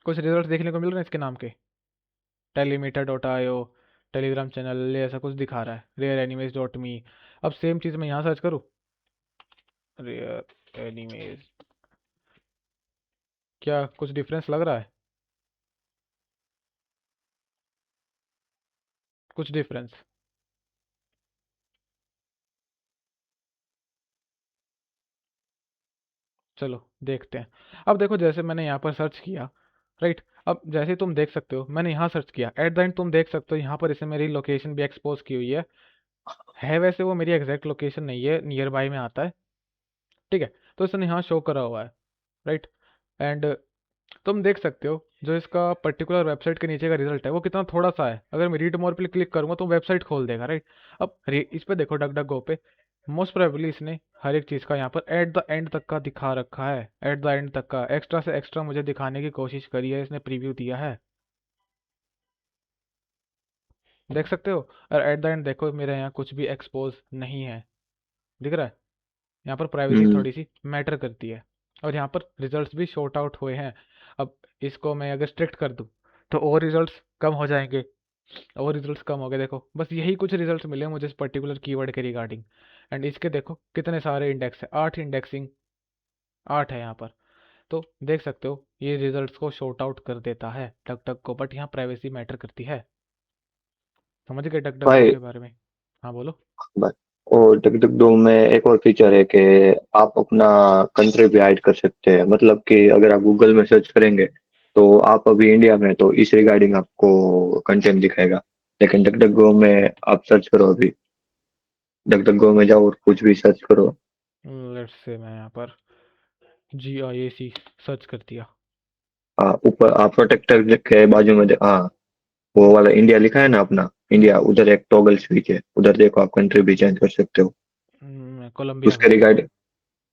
कुछ रिजल्ट देखने को मिल रहे हैं इसके नाम के, टेलीमीटर डॉट आईओ, टेलीग्राम चैनल, ऐसा कुछ दिखा रहा है, रेयर एनीमेज डॉट मी। अब सेम चीज़ मैं यहाँ सर्च करूँ, रेयर एनीमेज, क्या कुछ डिफरेंस लग रहा है? कुछ डिफरेंस? चलो देखते हैं। अब देखो जैसे मैंने यहाँ पर सर्च किया, राइट? अब जैसे ही तुम देख सकते हो मैंने यहाँ सर्च किया, एट द एंड तुम देख सकते हो यहाँ पर इसे मेरी लोकेशन भी एक्सपोज की हुई है वैसे वो मेरी एग्जैक्ट लोकेशन नहीं है, नियर बाय में आता है। ठीक है, तो इसने यहाँ शो करा हुआ है, राइट? एंड तुम देख सकते हो जो इसका पर्टिकुलर वेबसाइट के नीचे का रिजल्ट है वो कितना थोड़ा सा है। अगर मैं रीड मोर पे क्लिक करूंगा तो वेबसाइट खोल देगा, राइट? अब इस पे देखो डक डक गो पे, मोस्ट प्रोबेबली इसने हर एक चीज़ का यहाँ पर एट द एंड तक का दिखा रखा है, एट द एंड तक का एक्स्ट्रा से एक्स्ट्रा मुझे दिखाने की कोशिश करी है इसने, प्रीव्यू दिया है, देख सकते हो। और एट द एंड देखो मेरे यहाँ कुछ भी एक्सपोज नहीं है, दिख रहा है? यहाँ पर प्राइवेसी हम्म। थोड़ी सी मैटर करती है। और यहाँ पर रिजल्ट्स भी शॉर्ट आउट हुए हैं। अब इसको मैं अगर स्ट्रिक्ट कर दूँ तो और रिजल्ट्स कम हो जाएंगे, और रिजल्ट्स कम हो गए। देखो बस यही कुछ रिजल्ट्स मिले मुझे इस पर्टिकुलर कीवर्ड के रिगार्डिंग। एंड इसके देखो कितने सारे इंडेक्स है, 8 इंडेक्सिंग, 8 है यहाँ पर। तो देख सकते हो ये रिजल्ट्स को शॉर्ट आउट कर देता है डक डक को, बट यहाँ प्राइवेसी मैटर करती है। समझ गए डक डक गो भाई के बारे में? हाँ बोलो। भाई, और DuckDuckGo में एक और फीचर है कि आप अपना कंट्री भी हाइड कर सकते हैं। मतलब कि अगर आप गूगल में सर्च करेंगे तो आप अभी इंडिया में हैं, तो इस रिगार्डिंग आपको कंटेंट दिखाएगा। लेकिन DuckDuckGo में आप सर्च करो, अभी DuckDuckGo में जाओ और कुछ भी सर्च करो। लेट्स से मैं यहाँ पर GIAC सर्च कर दिया। हाँ, ऊपर आप प्रोटेक्टर के बाजू में हाँ, वो वाला इंडिया लिखा है ना अपना, इंडिया, उधर एक टॉगल स्विच है, उधर देखो आप कंट्री भी चेंज कर सकते हो मैं कोलंबिया में उसके हूँ। रिगार्डिंग।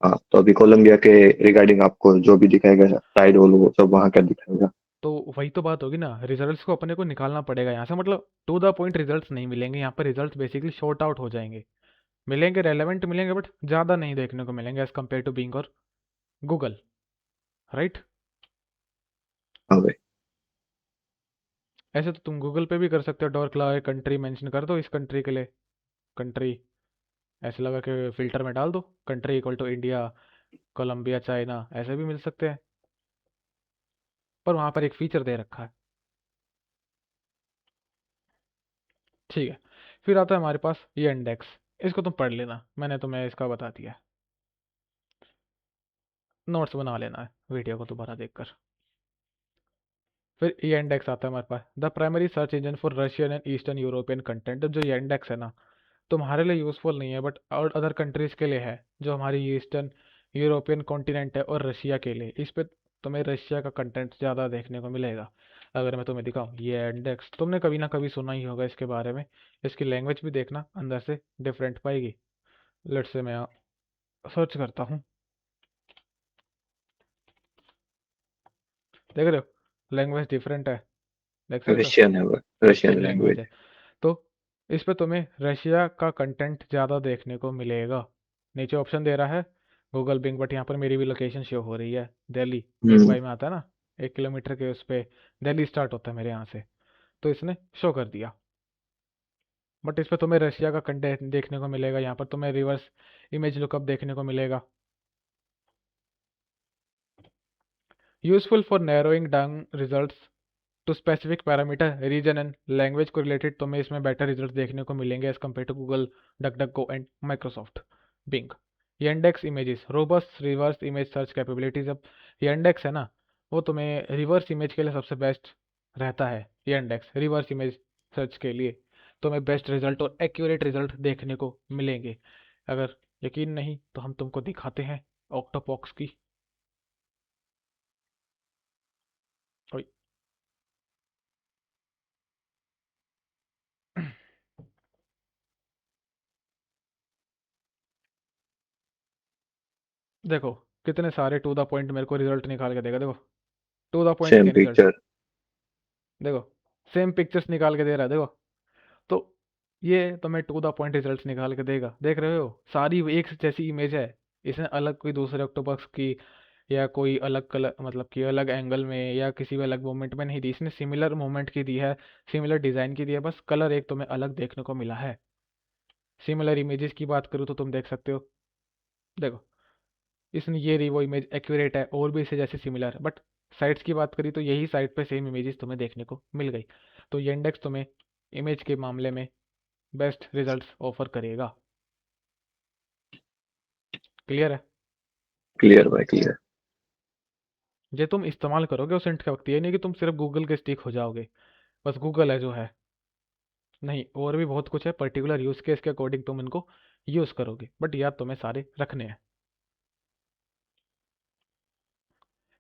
हाँ, तो अभी कोलंबिया के रिगार्डिंग आपको जो भी दिखाएगा, साइड होल, वो सब वहाँ का दिखाएगा। तो वही तो बात होगी ना, रिजल्ट्स को अपने को निकालना पड़ेगा यहाँ से। मतलब टू द पॉइंट रिजल्ट्स नहीं मिलेंगे यहाँ पर, रिजल्ट्स बेसिकली शॉर्ट आउट हो जाएंगे। मिलेंगे, रेलेवेंट मिलेंगे, बट ज़्यादा नहीं देखने को मिलेंगे एज कम्पेयर टू बिंग और गूगल, राइट? हाँ भाई। ऐसे तो तुम गूगल पे भी कर सकते हो, डॉर क्लास कंट्री मेंशन कर दो इस कंट्री के लिए, कंट्री ऐसे लगा के फिल्टर में डाल दो, country equal to India, Colombia, China, ऐसे भी मिल सकते हैं। पर वहाँ पर एक फीचर दे रखा है। ठीक है, फिर आता है हमारे पास ये इंडेक्स। इसको तुम पढ़ लेना, मैंने तुम्हें इसका बता दिया है। नोट्स बना लेना है वीडियो को दोबारा देखकर। फिर ये इंडेक्स आता है हमारे पास, the primary search engine for Russian and eastern European content. जो ये इंडेक्स है ना, तुम्हारे लिए यूज़फुल नहीं है, बट और अदर कंट्रीज़ के लिए है, जो हमारी ईस्टर्न यूरोपियन कॉन्टिनेंट है, और रशिया के लिए। इस पे तुम्हें रशिया का कंटेंट ज़्यादा देखने को मिलेगा। अगर मैं तुम्हें दिखाऊं ये इंडेक्स, तुमने कभी ना कभी सुना ही होगा इसके बारे में। इसकी लैंग्वेज भी देखना, अंदर से डिफरेंट पाएगी। लेट्स से मैं सर्च करता हूँ, देख रहे हो लैंग्वेज डिफरेंट है, देख सकते हो, रशियन है वो, रशियन रशियन लैंग्वेज लैंग्वेज। है। तो इस पे तुम्हें रशिया का कंटेंट ज़्यादा देखने को मिलेगा। नीचे ऑप्शन दे रहा है गूगल बिंग, बट यहाँ पर मेरी भी लोकेशन शो हो रही है, दिल्ली। एक हम्म। बाई में आता है ना, 1 किलोमीटर के उस पे दिल्ली स्टार्ट होता है मेरे यहाँ से, तो इसने शो कर दिया। बट इस पे तुम्हें रशिया का कंटेंट देखने को मिलेगा। यहाँ पर तुम्हें रिवर्स इमेज लुकअप देखने को मिलेगा। Useful for narrowing down results to specific parameter, region and language को रिलेटेड तुम्हें इसमें बेटर रिजल्ट देखने को मिलेंगे as compare to Google, duck duck go and Microsoft Bing. ये index images, robust reverse image search capabilities. अब ये index है ना, वो तुम्हें रिवर्स इमेज के लिए सबसे बेस्ट रहता है। ये इंडेक्स रिवर्स इमेज सर्च के लिए तुम्हें बेस्ट रिजल्ट और एक्यूरेट रिजल्ट देखने को मिलेंगे। अगर यकीन नहीं तो हम तुमको दिखाते हैं ऑक्टोपॉक्स की। ओए, देखो कितने सारे टू द पॉइंट मेरे को रिजल्ट निकाल के देगा। देखो टू द पॉइंट सेम के रिजल्ट, पिक्चर। देखो सेम पिक्चर्स निकाल के दे रहा है, देखो। तो ये तुम्हें टू द पॉइंट रिजल्ट्स निकाल के देगा, देख रहे हो, सारी एक जैसी इमेज है। इसने अलग कोई दूसरे ऑक्टोपस की या कोई अलग कलर, मतलब कि अलग एंगल में या किसी भी अलग मूवमेंट में नहीं दी, इसने सिमिलर मूवमेंट की दी है, सिमिलर डिज़ाइन की दी है, बस कलर एक तुम्हें अलग देखने को मिला है। सिमिलर इमेजेस की बात करूँ तो तुम देख सकते हो, देखो इसने ये रही वो इमेज एक्यूरेट है, और भी इसे जैसे सिमिलर, बट साइट्स की बात करी तो यही साइट पे सेम इमेजेस तुम्हें देखने को मिल गई। तो ये इंडेक्स तुम्हें इमेज के मामले में बेस्ट रिजल्ट्स ऑफर करेगा। क्लियर है? क्लियर भाई, क्लियर। ये तुम इस्तेमाल करोगे उस इंट के वक्त, ये नहीं कि तुम सिर्फ गूगल के स्टिक हो जाओगे, बस गूगल है जो है, नहीं, और भी बहुत कुछ है, पर्टिकुलर यूज केस के अकॉर्डिंग तुम इनको यूज करोगे, बट याद तुम्हें सारे रखने हैं।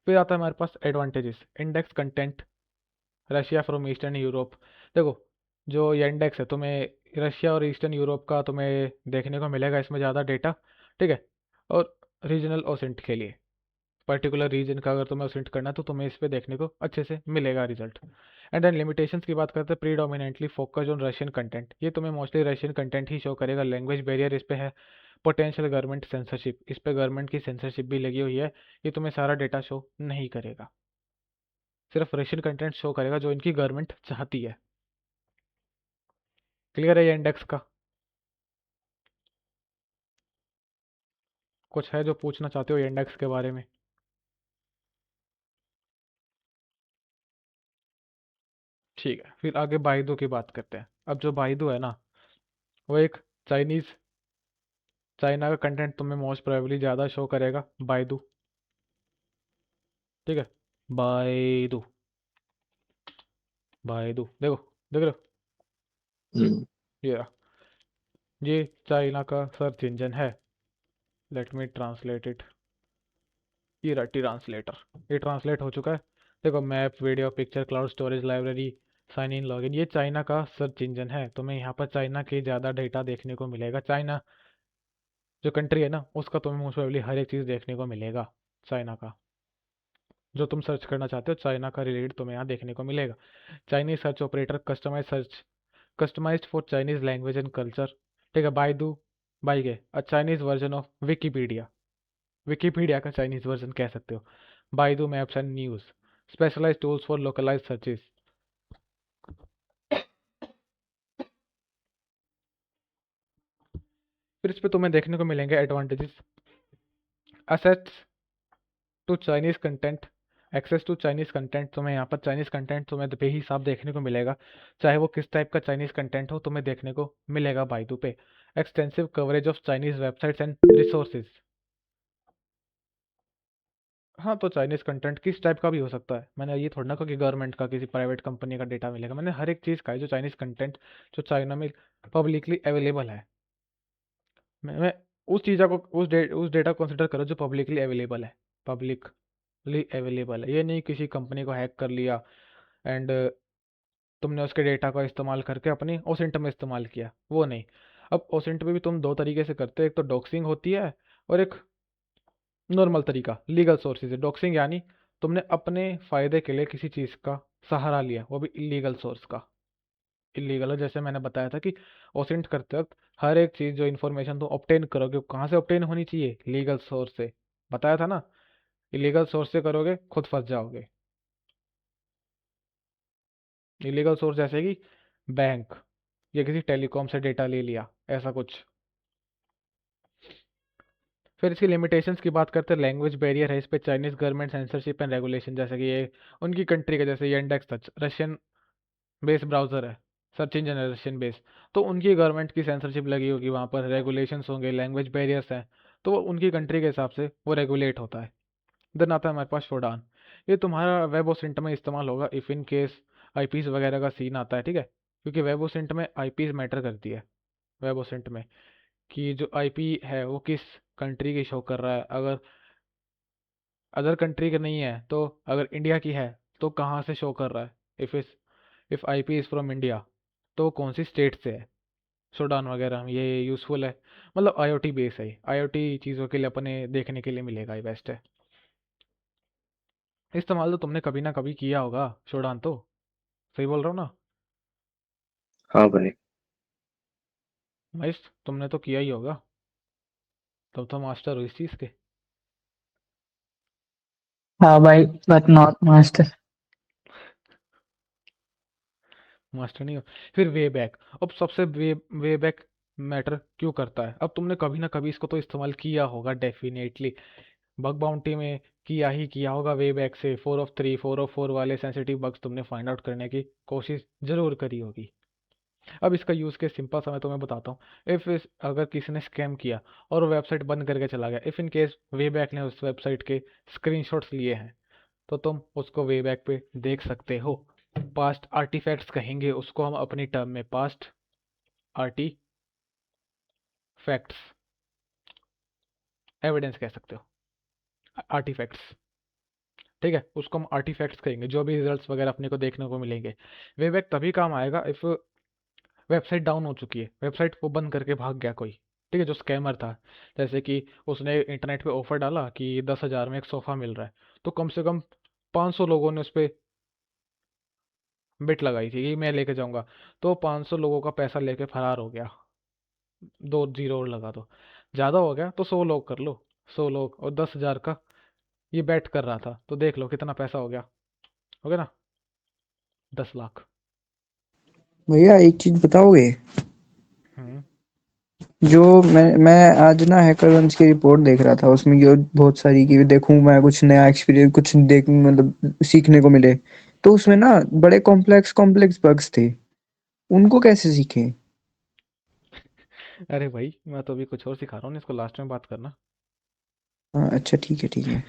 फिर आता है हमारे पास advantages, index content Russia from eastern Europe. देखो जो ये इंडेक्स है, तुम्हें रशिया और ईस्टर्न यूरोप का तुम्हें देखने को मिलेगा इसमें ज़्यादा डेटा, ठीक है। और रीजनल ओसेंट के लिए, पर्टिकुलर रीजन का अगर तुम्हें ओसेंट करना है तो तुम्हें इस पे देखने को अच्छे से मिलेगा रिजल्ट। एंड देन लिमिटेशंस की बात करते हैं, predominantly focus on Russian content, ये तुम्हें मोस्टली रशियन कंटेंट ही शो करेगा। लैंग्वेज बैरियर इस पे है, पोटेंशियल गवर्नमेंट सेंसरशिप, इस पे गवर्नमेंट की सेंसरशिप भी लगी हुई है, ये तुम्हें सारा डेटा शो नहीं करेगा, सिर्फ रशियन कंटेंट शो करेगा जो इनकी गवर्नमेंट चाहती है। क्लियर है ये इंडेक्स का? कुछ है जो पूछना चाहते हो ये इंडेक्स के बारे में? ठीक है, फिर आगे बाइदू की बात करते हैं। अब जो बाइदू है ना, वो एक चाइनीज, चाइना का कंटेंट तुम्हें मोस्ट प्रोबेबली ज़्यादा शो करेगा बाइदू। ठीक है, बाइदू, बाइदू देखो, देख रहे हो? हम्म, ये रहा, ये चाइना का सर्च इंजन है। Let me translate it. ये रहा ट्रांसलेटर, ये ट्रांसलेट हो चुका है। देखो, map, video, picture, cloud storage, library, sign in, login, ये चाइना का सर्च इंजन है। तुम्हें यहाँ पर चाइना के ज़्यादा डेटा देखने को मिलेगा। चाइना जो कंट्री है ना, उसका तुम्हें मोस्ट प्रोबेबली हर एक चीज़ देखने को मिलेगा। चाइना का जो तुम सर्च करना चाहते हो, चाइना का रिलेटेड तुम्हें यहाँ देखने को मिलेगा। Chinese search operator, customize search, customized for Chinese language and culture. ठीक है, Baidu, Baike, a Chinese version of Wikipedia. Wikipedia का चाइनीज वर्जन कह सकते हो। Baidu maps and news, specialized tools for localized searches. फिर इस पे तुम्हें देखने को मिलेंगे advantages, assets to Chinese content, access to Chinese content. तुम्हें यहाँ पर चाइनीज कंटेंट तुम्हें बेहिसाब देखने को मिलेगा, चाहे वो किस टाइप का चाइनीज कंटेंट हो, तुम्हें देखने को मिलेगा बाइदू पे। Extensive coverage of Chinese websites and resources. हाँ, तो चाइनीज कंटेंट किस टाइप का भी हो सकता है। मैंने ये थोड़ा ना कहा कि गवर्नमेंट का, किसी प्राइवेट कंपनी का डेटा मिलेगा। मैंने हर एक चीज़ का है जो चाइनीज कंटेंट जो चाइना में पब्लिकली अवेलेबल है। मैं उस चीज़ को, उस डेटा को कंसिडर करो जो पब्लिकली अवेलेबल है। पब्लिकली अवेलेबल है, ये नहीं किसी कंपनी को हैक कर लिया एंड तुमने उसके डेटा का इस्तेमाल करके अपनी ओसेंट में इस्तेमाल किया, वो नहीं। अब ओसेंट में भी तुम दो तरीके से करते हो, एक तो डॉक्सिंग होती है और एक नॉर्मल तरीका लीगल सोर्सेज है। डॉक्सिंग यानी तुमने अपने फ़ायदे के लिए किसी चीज़ का सहारा लिया, वो भी इलीगल सोर्स का। इलीगल है, जैसे मैंने बताया था कि ओसेंट करते वक्त हर एक चीज़ जो इन्फॉर्मेशन तुम ऑब्टेन करोगे, वो कहाँ से ऑब्टेन होनी चाहिए? लीगल सोर्स से। बताया था ना, इलीगल सोर्स से करोगे खुद फंस जाओगे। इलीगल सोर्स जैसे कि बैंक या किसी टेलीकॉम से डेटा ले लिया, ऐसा कुछ। फिर इसकी लिमिटेशंस की बात करते हैं। लैंग्वेज बैरियर है इस पे, Chinese government censorship and regulation, जैसे कि ये उनकी कंट्री का, जैसे ये इंडेक्स था, रशियन बेस ब्राउज़र है, सर्च इंजन है रशियन बेस, तो उनकी गवर्नमेंट की सेंसरशिप लगी होगी, वहाँ पर रेगुलेशंस होंगे, लैंग्वेज बैरियर्स हैं, तो उनकी कंट्री के हिसाब से वो रेगुलेट होता है। देन आता है हमारे पास शोडान। ये तुम्हारा वेब ओसिंट में इस्तेमाल होगा इफ़ इन केस आईपीस वगैरह का सीन आता है। ठीक है, क्योंकि वेब ओसिंट में आईपीस मैटर करती है। वेब ओसिंट में कि जो आईपी है वो किस कंट्री की शो कर रहा है। अगर अदर कंट्री का नहीं है, तो अगर इंडिया की है तो कहाँ से शो कर रहा है। If IP is from India, तो कौन सी स्टेट से है। शोडान वगैरह में ये यूज़फुल है, मतलब आईओटी बेस है। आईओटी चीज़ों के लिए अपने देखने के लिए मिलेगा, ये बेस्ट है। इस्तेमाल तो तुमने कभी ना कभी किया होगा शोडान तो, सही बोल रहा हूँ ना हाँ भाई। महेश? तुमने तो किया ही होगा, तब तो मास्टर हो इस चीज़ के। हाँ भाई, बट नॉट मास्टर। मास्टर नहीं हो। फिर वे बैक, अब सबसे वे बैक मैटर क्यों करता है? अब तुमने कभी ना कभी इसको तो इस्तेमाल किया होगा डेफिनेटली। बग बाउंटी में किया होगा वे बैक से। 4 of 3, 4 of 4 वाले सेंसिटिव बग्स तुमने फाइंड आउट करने की कोशिश जरूर करी होगी। अब इसका यूज़ केस सिंपल सा मैं तुम्हें बताता हूँ। अगर किसी ने स्कैम किया और वो वेबसाइट बंद करके चला गया, if in case way back ने उस वेबसाइट के स्क्रीनशॉट्स लिए हैं, तो तुम उसको वे बैक पे देख सकते हो। पास्ट आर्टिफैक्ट्स कहेंगे उसको हम अपनी टर्म में, पास्ट आर्टिफैक्ट्स, एविडेंस कह सकते हो, आर्टिफैक्ट्स। ठीक है, उसको हम आर्टिफैक्ट्स कहेंगे, जो भी रिजल्ट्स वगैरह अपने को देखने को मिलेंगे। वे बैक तभी काम आएगा इफ़ वेबसाइट डाउन हो चुकी है, वेबसाइट को बंद करके भाग गया कोई। ठीक है, जो स्कैमर था, जैसे कि उसने इंटरनेट पे ऑफर डाला कि 10,000 में एक सोफ़ा मिल रहा है, तो कम से कम 500 लोगों ने उस पर बिट लगाई थी कि मैं लेके जाऊंगा, तो 500 लोगों का पैसा लेके फरार हो गया। 2 जीरो और लगा दो, ज़्यादा हो गया तो 100 लोग कर लो। 100 लोग और 10,000 का ये बैट कर रहा था, तो देख लो कितना पैसा हो गया ना, 10 लाख। भैया एक चीज बताओगे? जो मैं आज ना हैकरवंश की रिपोर्ट देख रहा था, उसमें ये बहुत सारी कि देखूं मैं कुछ नया एक्सपीरियंस, कुछ देख मतलब सीखने को मिले। तो उसमें ना बड़े कॉम्प्लेक्स कॉम्प्लेक्स बग्स थे, उनको कैसे सीखें? अरे भाई मैं तो अभी कुछ और सिखा रहा हूँ, इसको लास्ट में बात करना। हाँ अच्छा, ठीक है ठीक है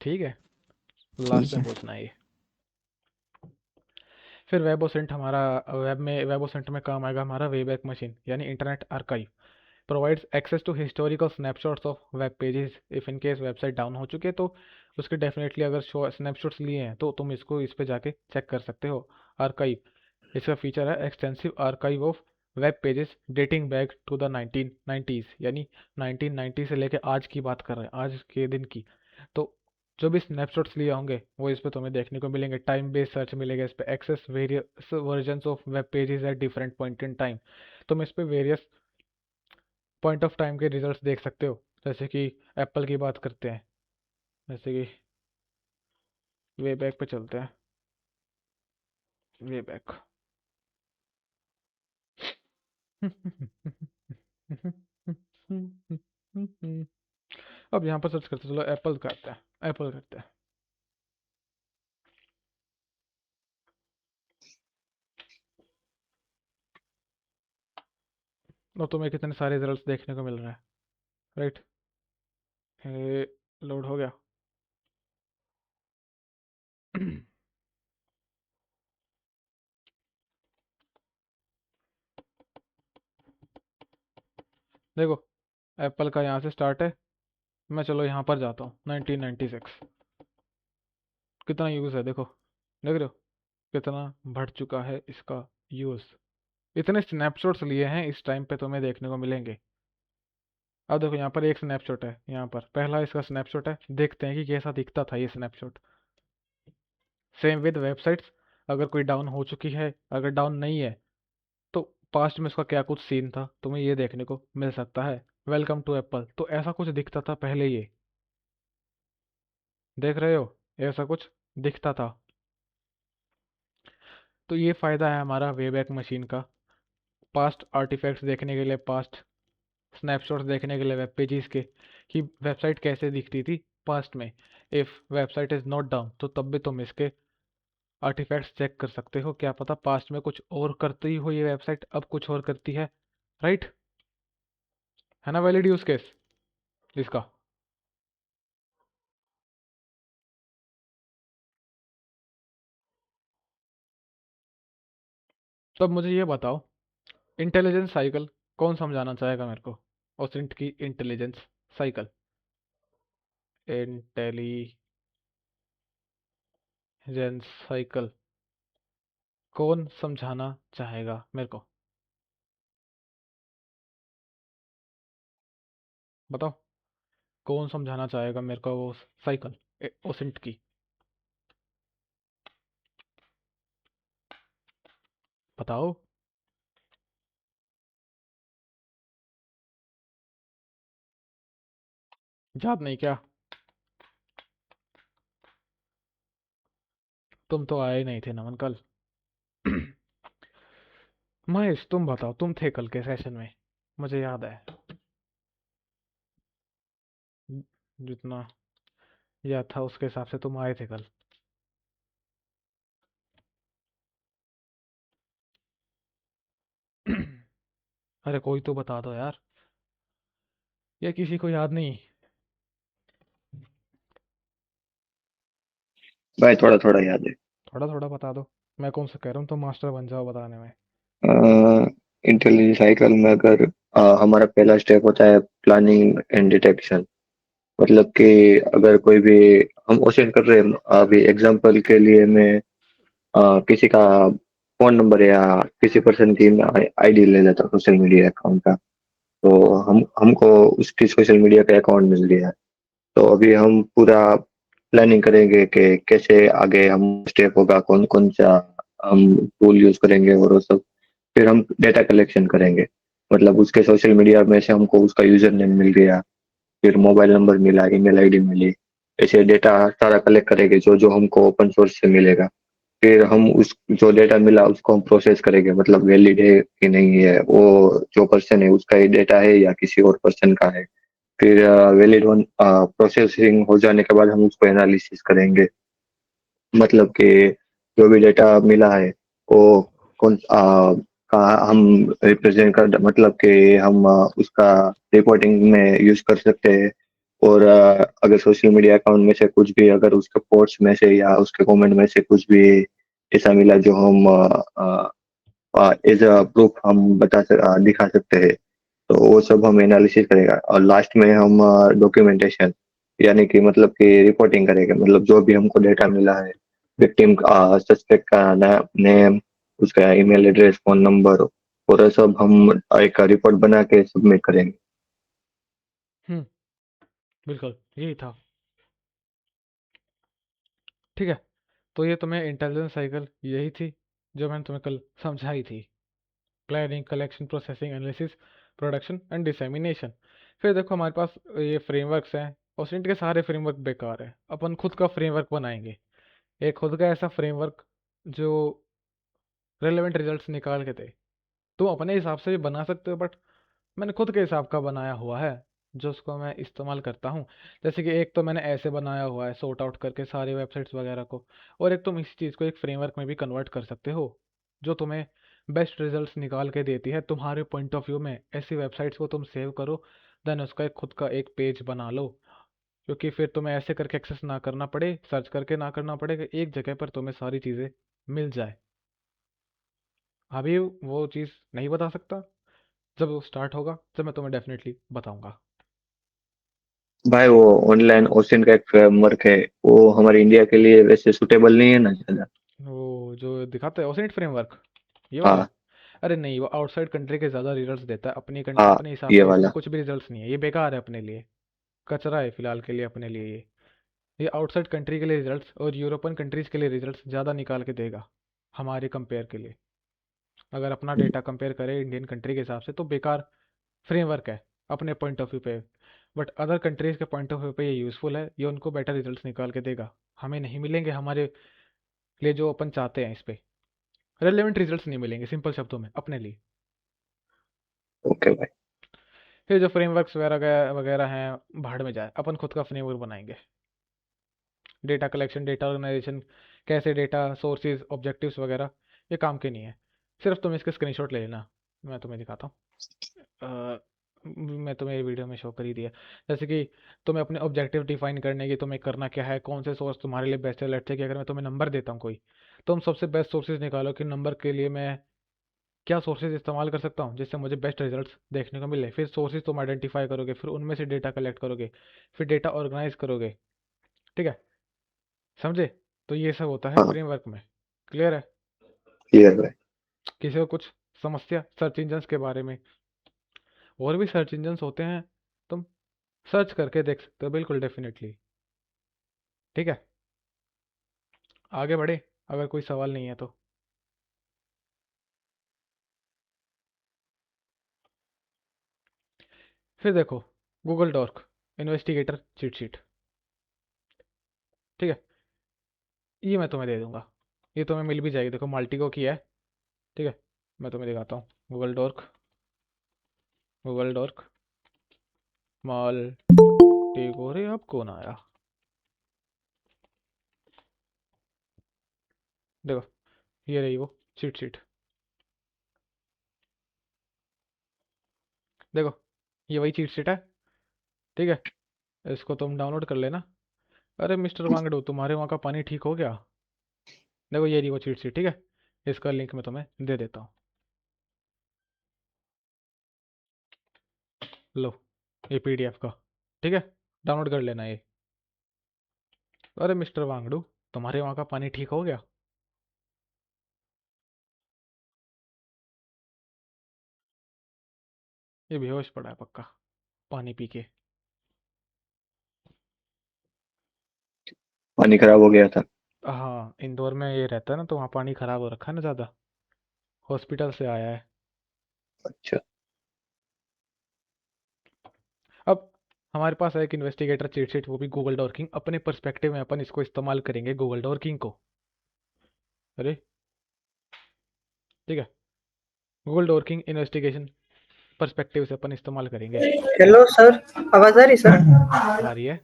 ठीक है, लास्ट ठीक में है। पूछना है ये। फिर वेबओसेंट हमारा, वेबओसेंट में काम आएगा हमारा वेबैक मशीन यानी internet archive. Provides access to historical snapshots of web pages if in case website down हो चुके तो उसके डेफिनेटली अगर स्नैपशॉट्स लिए हैं तो तुम इसको इस पे जाके चेक कर सकते हो। आर्काइव इसका फीचर है extensive archive of web pages dating back to the 1990s, यानी 1990 से लेके आज की बात कर रहे हैं, आज के दिन की। तो जो भी स्नैपशॉट्स लिए होंगे वो इस पे तुम्हें देखने को मिलेंगे। टाइम बेस्ड सर्च मिलेगा इस पे, access various versions of web pages at different point in time. तुम इस पे वेरियस पॉइंट ऑफ टाइम के रिजल्ट्स देख सकते हो। जैसे कि एप्पल की बात करते हैं, जैसे कि वे बैक पे चलते हैं, वे बैक। अब यहाँ पर सर्च करते, चलो एप्पल करते हैं, एप्पल करते हैं। और तुम्हें कितने सारे रिजल्ट्स देखने को मिल रहा है, राइट। लोड हो गया। देखो एप्पल का यहाँ से स्टार्ट है, मैं चलो यहाँ पर जाता हूँ 1996। कितना यूज़ है देखो, देख रहे हो कितना बढ़ चुका है इसका यूज़। इतने स्नैपशॉट्स लिए हैं इस टाइम पे तुम्हें देखने को मिलेंगे। अब देखो यहाँ पर एक स्नैपशॉट है, यहाँ पर पहला इसका स्नैपशॉट है, देखते हैं कि कैसा दिखता था ये स्नैपशॉट। सेम विद वेबसाइट्स, अगर कोई डाउन हो चुकी है, अगर डाउन नहीं है तो पास्ट में इसका क्या कुछ सीन था तुम्हें ये देखने को मिल सकता है। वेलकम टू एप्पल, तो ऐसा कुछ दिखता था पहले, ये देख रहे हो, ऐसा कुछ दिखता था। तो ये फ़ायदा है हमारा वेबैक मशीन का, पास्ट आर्टिफैक्ट्स देखने के लिए, पास्ट स्नैपशॉट्स देखने के लिए वेब पेजेस के, कि वेबसाइट कैसे दिखती थी पास्ट में। If website is not down तो तब भी तुम इसके आर्टिफैक्ट्स चेक कर सकते हो, क्या पता पास्ट में कुछ और करती हो ये वेबसाइट, अब कुछ और करती है, राइट। है ना वैलिड यूज़ केस इसका। तो अब मुझे ये बताओ, इंटेलिजेंस साइकिल कौन समझाना चाहेगा मेरे को, ओसेंट की इंटेलिजेंस साइकिल, इंटेलिजेंस साइकिल कौन समझाना चाहेगा मेरे को, बताओ कौन समझाना चाहेगा मेरे को वो साइकिल ओसेंट की, बताओ। याद नहीं क्या, तुम तो आए नहीं थे नमन कल। महेश तुम बताओ, तुम थे कल के सेशन में, मुझे याद है, जितना याद था उसके हिसाब से तुम आए थे कल। अरे कोई तो बता दो यार, या किसी को याद नहीं। भाई थोड़ा थोड़ा याद है। थोड़ा थोड़ा बता दो, मैं कौन सा कह रहा हूँ, तुम मास्टर बन जाओ बताने में। इंटेलिजेंस साइकिल में अगर हमारा पहला स्टेप होता है प्लानिंग एंड डिटेक्शन। मतलब कि अगर कोई भी हम क्वेश्चन कर रहे हैं, अभी एग्जांपल के लिए मैं किसी का फोन नंबर या किसी पर्सन की आईडी ले लेता हूँ सोशल मीडिया अकाउंट का। तो हमको उसकी सोशल मीडिया का अकाउंट मिल गया है। तो अभी हम पूरा प्लानिंग करेंगे कि कैसे आगे हम स्टेप होगा, कौन कौन सा हम टूल यूज करेंगे और वो सब। फिर हम डेटा कलेक्शन करेंगे, मतलब उसके सोशल मीडिया में से हमको उसका यूजर नेम मिल गया, फिर मोबाइल नंबर मिला, ईमेल आईडी मिली। ऐसे डेटा सारा कलेक्ट करेंगे जो जो हमको ओपन सोर्स से मिलेगा। फिर हम उस जो डेटा मिला उसको हम प्रोसेस करेंगे, मतलब वैलिड है कि नहीं है, वो जो पर्सन है उसका ही डेटा है या किसी और पर्सन का है। फिर वैलिड प्रोसेसिंग हो जाने के बाद हम उसको एनालिसिस करेंगे, मतलब कि जो भी डेटा मिला है वो कौन का हम रिप्रेजेंट कर, मतलब कि हम उसका रिपोर्टिंग में यूज कर सकते हैं। और अगर सोशल मीडिया अकाउंट में से कुछ भी, अगर उसके पोस्ट में से या उसके कमेंट में से कुछ भी ऐसा मिला जो हम एज अ प्रूफ हम दिखा सकते हैं, तो वो सब हम एनालिसिस करेगा। और लास्ट में हम डॉक्यूमेंटेशन, यानी कि मतलब कि रिपोर्टिंग करेंगे, मतलब जो भी हमको डेटा मिला है, विक्टिम का, सस्पेक्ट का नेम, उसका ईमेल एड्रेस, फोन नंबर, और ये सब हम एक रिपोर्ट बना के सबमिट करेंगे। हम्म, बिल्कुल यही था। ठीक है, तो ये तुम्हें इंटेलिजेंस साइकिल यही थी जो मैंने तुम्हें कल समझाई थी। Planning, collection, processing, analysis, production and dissemination. फिर देखो हमारे पास ये फ्रेमवर्क्स हैं, और सिंट के सारे फ्रेमवर्क बेकार है। अपन खुद का फ्रेमवर्क बनाएंगे, एक खुद का ऐसा फ्रेमवर्क जो रेलेवेंट रिजल्ट्स निकाल के दे। तुम अपने हिसाब से भी बना सकते हो, बट मैंने खुद के हिसाब का बनाया हुआ है जो उसको मैं इस्तेमाल करता हूँ। जैसे कि एक तो मैंने ऐसे बनाया हुआ है सॉर्ट आउट करके सारे वेबसाइट्स वगैरह को, और एक तुम इस चीज़ को एक फ्रेमवर्क में भी कन्वर्ट कर सकते हो जो तुम्हें बेस्ट रिजल्ट्स निकाल के देती है तुम्हारे पॉइंट ऑफ व्यू में। ऐसी वेबसाइट्स को तुम सेव करो, देन उसका एक खुद का एक पेज बना लो, क्योंकि फिर तुम्हें ऐसे करके एक्सेस ना करना पड़े, सर्च करके ना करना पड़े, कि एक जगह पर तुम्हें सारी चीज़ें मिल जाए। अभी वो चीज़ नहीं बता सकता, जब वो स्टार्ट होगा तब मैं तुम्हें डेफिनेटली बताऊंगा। भाई वो ऑनलाइन ओशन का एक फ्रेमवर्क है, वो हमारे इंडिया के लिए वैसे सुटेबल नहीं है ना ज्यादा। वो जो दिखाता है ओसिनिट फ्रेमवर्क, ये वाला। हाँ। अरे नहीं, वो आउटसाइड कंट्री के ज़्यादा रिजल्ट्स देता है, हाँ, अपने हिसाब ये से इसमें वाला। कुछ भी रिजल्ट्स नहीं है। ये बेकार है अपने लिए, कचरा है फिलहाल के लिए अपने लिए। ये आउटसाइड कंट्री के लिए रिजल्ट्स और यूरोपियन कंट्रीज़ के लिए रिजल्ट्स ज़्यादा निकाल के देगा हमारे कंपेयर के लिए। अगर अपना डेटा कंपेयर करें इंडियन कंट्री के हिसाब से तो बेकार फ्रेमवर्क है अपने पॉइंट ऑफ व्यू पे। बट अदर कंट्रीज़ के पॉइंट ऑफ व्यू पे ये यूज़फुल है, ये उनको बेटर रिजल्ट्स निकाल के देगा। हमें नहीं मिलेंगे हमारे लिए जो अपन चाहते हैं, इस पे रेलेवेंट रिजल्ट्स नहीं मिलेंगे, सिंपल शब्दों में अपने लिए। ओके भाई। फिर जो फ्रेमवर्क्स वगैरह वगैरह हैं भाड़ में जाए, अपन खुद का फ्रेमवर्क बनाएंगे। डेटा कलेक्शन, डेटा ऑर्गेनाइजेशन, कैसे डेटा सोर्सेज, ऑब्जेक्टिव्स वगैरह ये काम के नहीं है। सिर्फ तुम इसके स्क्रीनशॉट ले लेना, मैं तुम्हें दिखाता हूँ। अ, मैं तुम्हें वीडियो में शो कर ही दिया। जैसे कि तुम्हें अपने ऑब्जेक्टिव डिफाइन करने की तुम्हें करना क्या है, कौन से सोर्स तुम्हारे लिए बेस्ट है। लेट्स से कि अगर मैं तुम्हें नंबर देता हूँ कोई, तुम सबसे बेस्ट सोर्सेज निकालो कि नंबर के लिए मैं क्या सोर्सेज इस्तेमाल कर सकता हूँ जिससे मुझे बेस्ट रिजल्ट्स देखने को मिले। फिर सोर्सेज तुम आइडेंटिफाई करोगे, फिर उनमें से डेटा कलेक्ट करोगे, फिर डेटा ऑर्गेनाइज करोगे। ठीक है, समझे? तो ये सब होता है हाँ, फ्रेमवर्क में। क्लियर है? क्लियर भाई। किसी को कुछ समस्या सर्च इंजन्स के बारे में? और भी सर्च इंजन्स होते हैं, तुम सर्च करके देख सकते हो, बिल्कुल डेफिनेटली। ठीक है, आगे बढ़े अगर कोई सवाल नहीं है तो। फिर देखो Google doc investigator cheat sheet. ठीक है, ये मैं तुम्हें दे दूंगा, ये तुम्हें मिल भी जाएगी। देखो माल्टिको की है। ठीक है, मैं तुम्हें दिखाता हूँ। गूगल डॉक, गूगल डॉक माल्टिको। रे अब कौन आया? देखो ये रही वो चीट शीट। देखो ये वही चीट शीट है। ठीक है, इसको तुम डाउनलोड कर लेना। अरे मिस्टर वांगडू, तुम्हारे वहाँ का पानी ठीक हो गया? देखो ये रही वो चीट शीट। ठीक है, इसका लिंक मैं तुम्हें दे देता हूँ। लो, ये पीडीएफ का। ठीक है, डाउनलोड कर लेना ये। अरे मिस्टर वांगडू, तुम्हारे वहाँ का पानी ठीक हो गया? ये बेहोश पड़ा है पक्का पानी पी के। पानी खराब हो गया था। हाँ, इंदौर में ये रहता है ना, तो वहाँ पानी खराब हो रखा है ना ज़्यादा, हॉस्पिटल से आया है। अच्छा। अब हमारे पास है एक इन्वेस्टिगेटर चीट शीट, वो भी गूगल डॉकिंग। अपने पर्सपेक्टिव में अपन इसको इस्तेमाल करेंगे गूगल डॉकिंग को। अरे ठीक है, गूगल डॉकिंग इन्वेस्टिगेशन पर्सपेक्टिव से अपन इस्तेमाल करेंगे। हेलो सर, आवाज आ रही सर? आ रही है?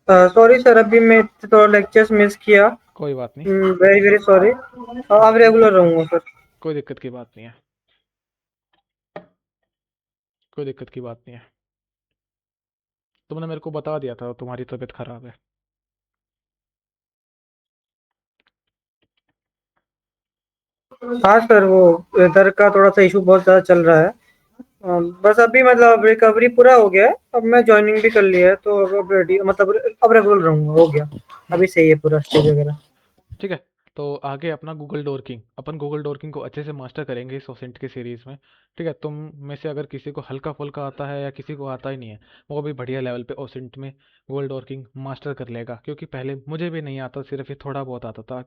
सॉरी सर, अभी मैं थोड़ा लेक्चर्स मिस किया। कोई बात नहीं, वेरी वेरी सॉरी। अब रेगुलर रहूंगा सर। कोई दिक्कत की बात नहीं है, कोई दिक्कत की बात नहीं है। तुमने मेरे को बता दिया था तुम्हारी तबीयत खराब है। हाँ सर, वो वेदर का थोड़ा सा इशू बहुत ज्यादा चल रहा है। बस अभी मतलब रिकवरी पूरा हो गया है। अब मैं ज्वाइनिंग भी कर लिया है, तो अब रेडी, मतलब अब रेगुलर रहूंगा, हो गया। अभी सही है पूरा स्टेज वगैरह। ठीक है, तो आगे अपना गूगल डॉकिंग, अपन गूगल डॉकिंग को अच्छे से मास्टर करेंगे इस ओसेंट के सीरीज़ में। ठीक है, तुम में से अगर किसी को हल्का फुल्का आता है या किसी को आता ही नहीं है, वो भी बढ़िया लेवल पे ओसेंट में गूगल डॉकिंग मास्टर कर लेगा, क्योंकि पहले मुझे भी नहीं आता, सिर्फ ये थोड़ा बहुत आता था।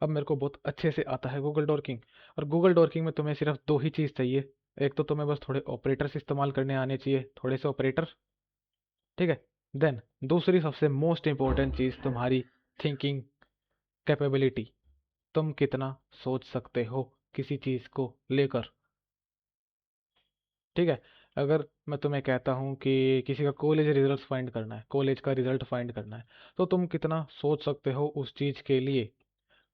अब मेरे को बहुत अच्छे से आता है गूगल डॉकिंग। और गूगल डॉकिंग में तुम्हें सिर्फ दो ही चीज़ चाहिए। एक तो तुम्हें बस थोड़े ऑपरेटर्स इस्तेमाल करने आने चाहिए, थोड़े से ऑपरेटर। ठीक है, देन दूसरी सबसे मोस्ट इंपॉर्टेंट चीज़ तुम्हारी थिंकिंग कैपेबिलिटी। तुम कितना सोच सकते हो किसी चीज़ को लेकर। ठीक है, अगर मैं तुम्हें कहता हूँ कि किसी का कॉलेज रिजल्ट फाइंड करना है, कॉलेज का रिजल्ट फाइंड करना है, तो तुम कितना सोच सकते हो उस चीज़ के लिए,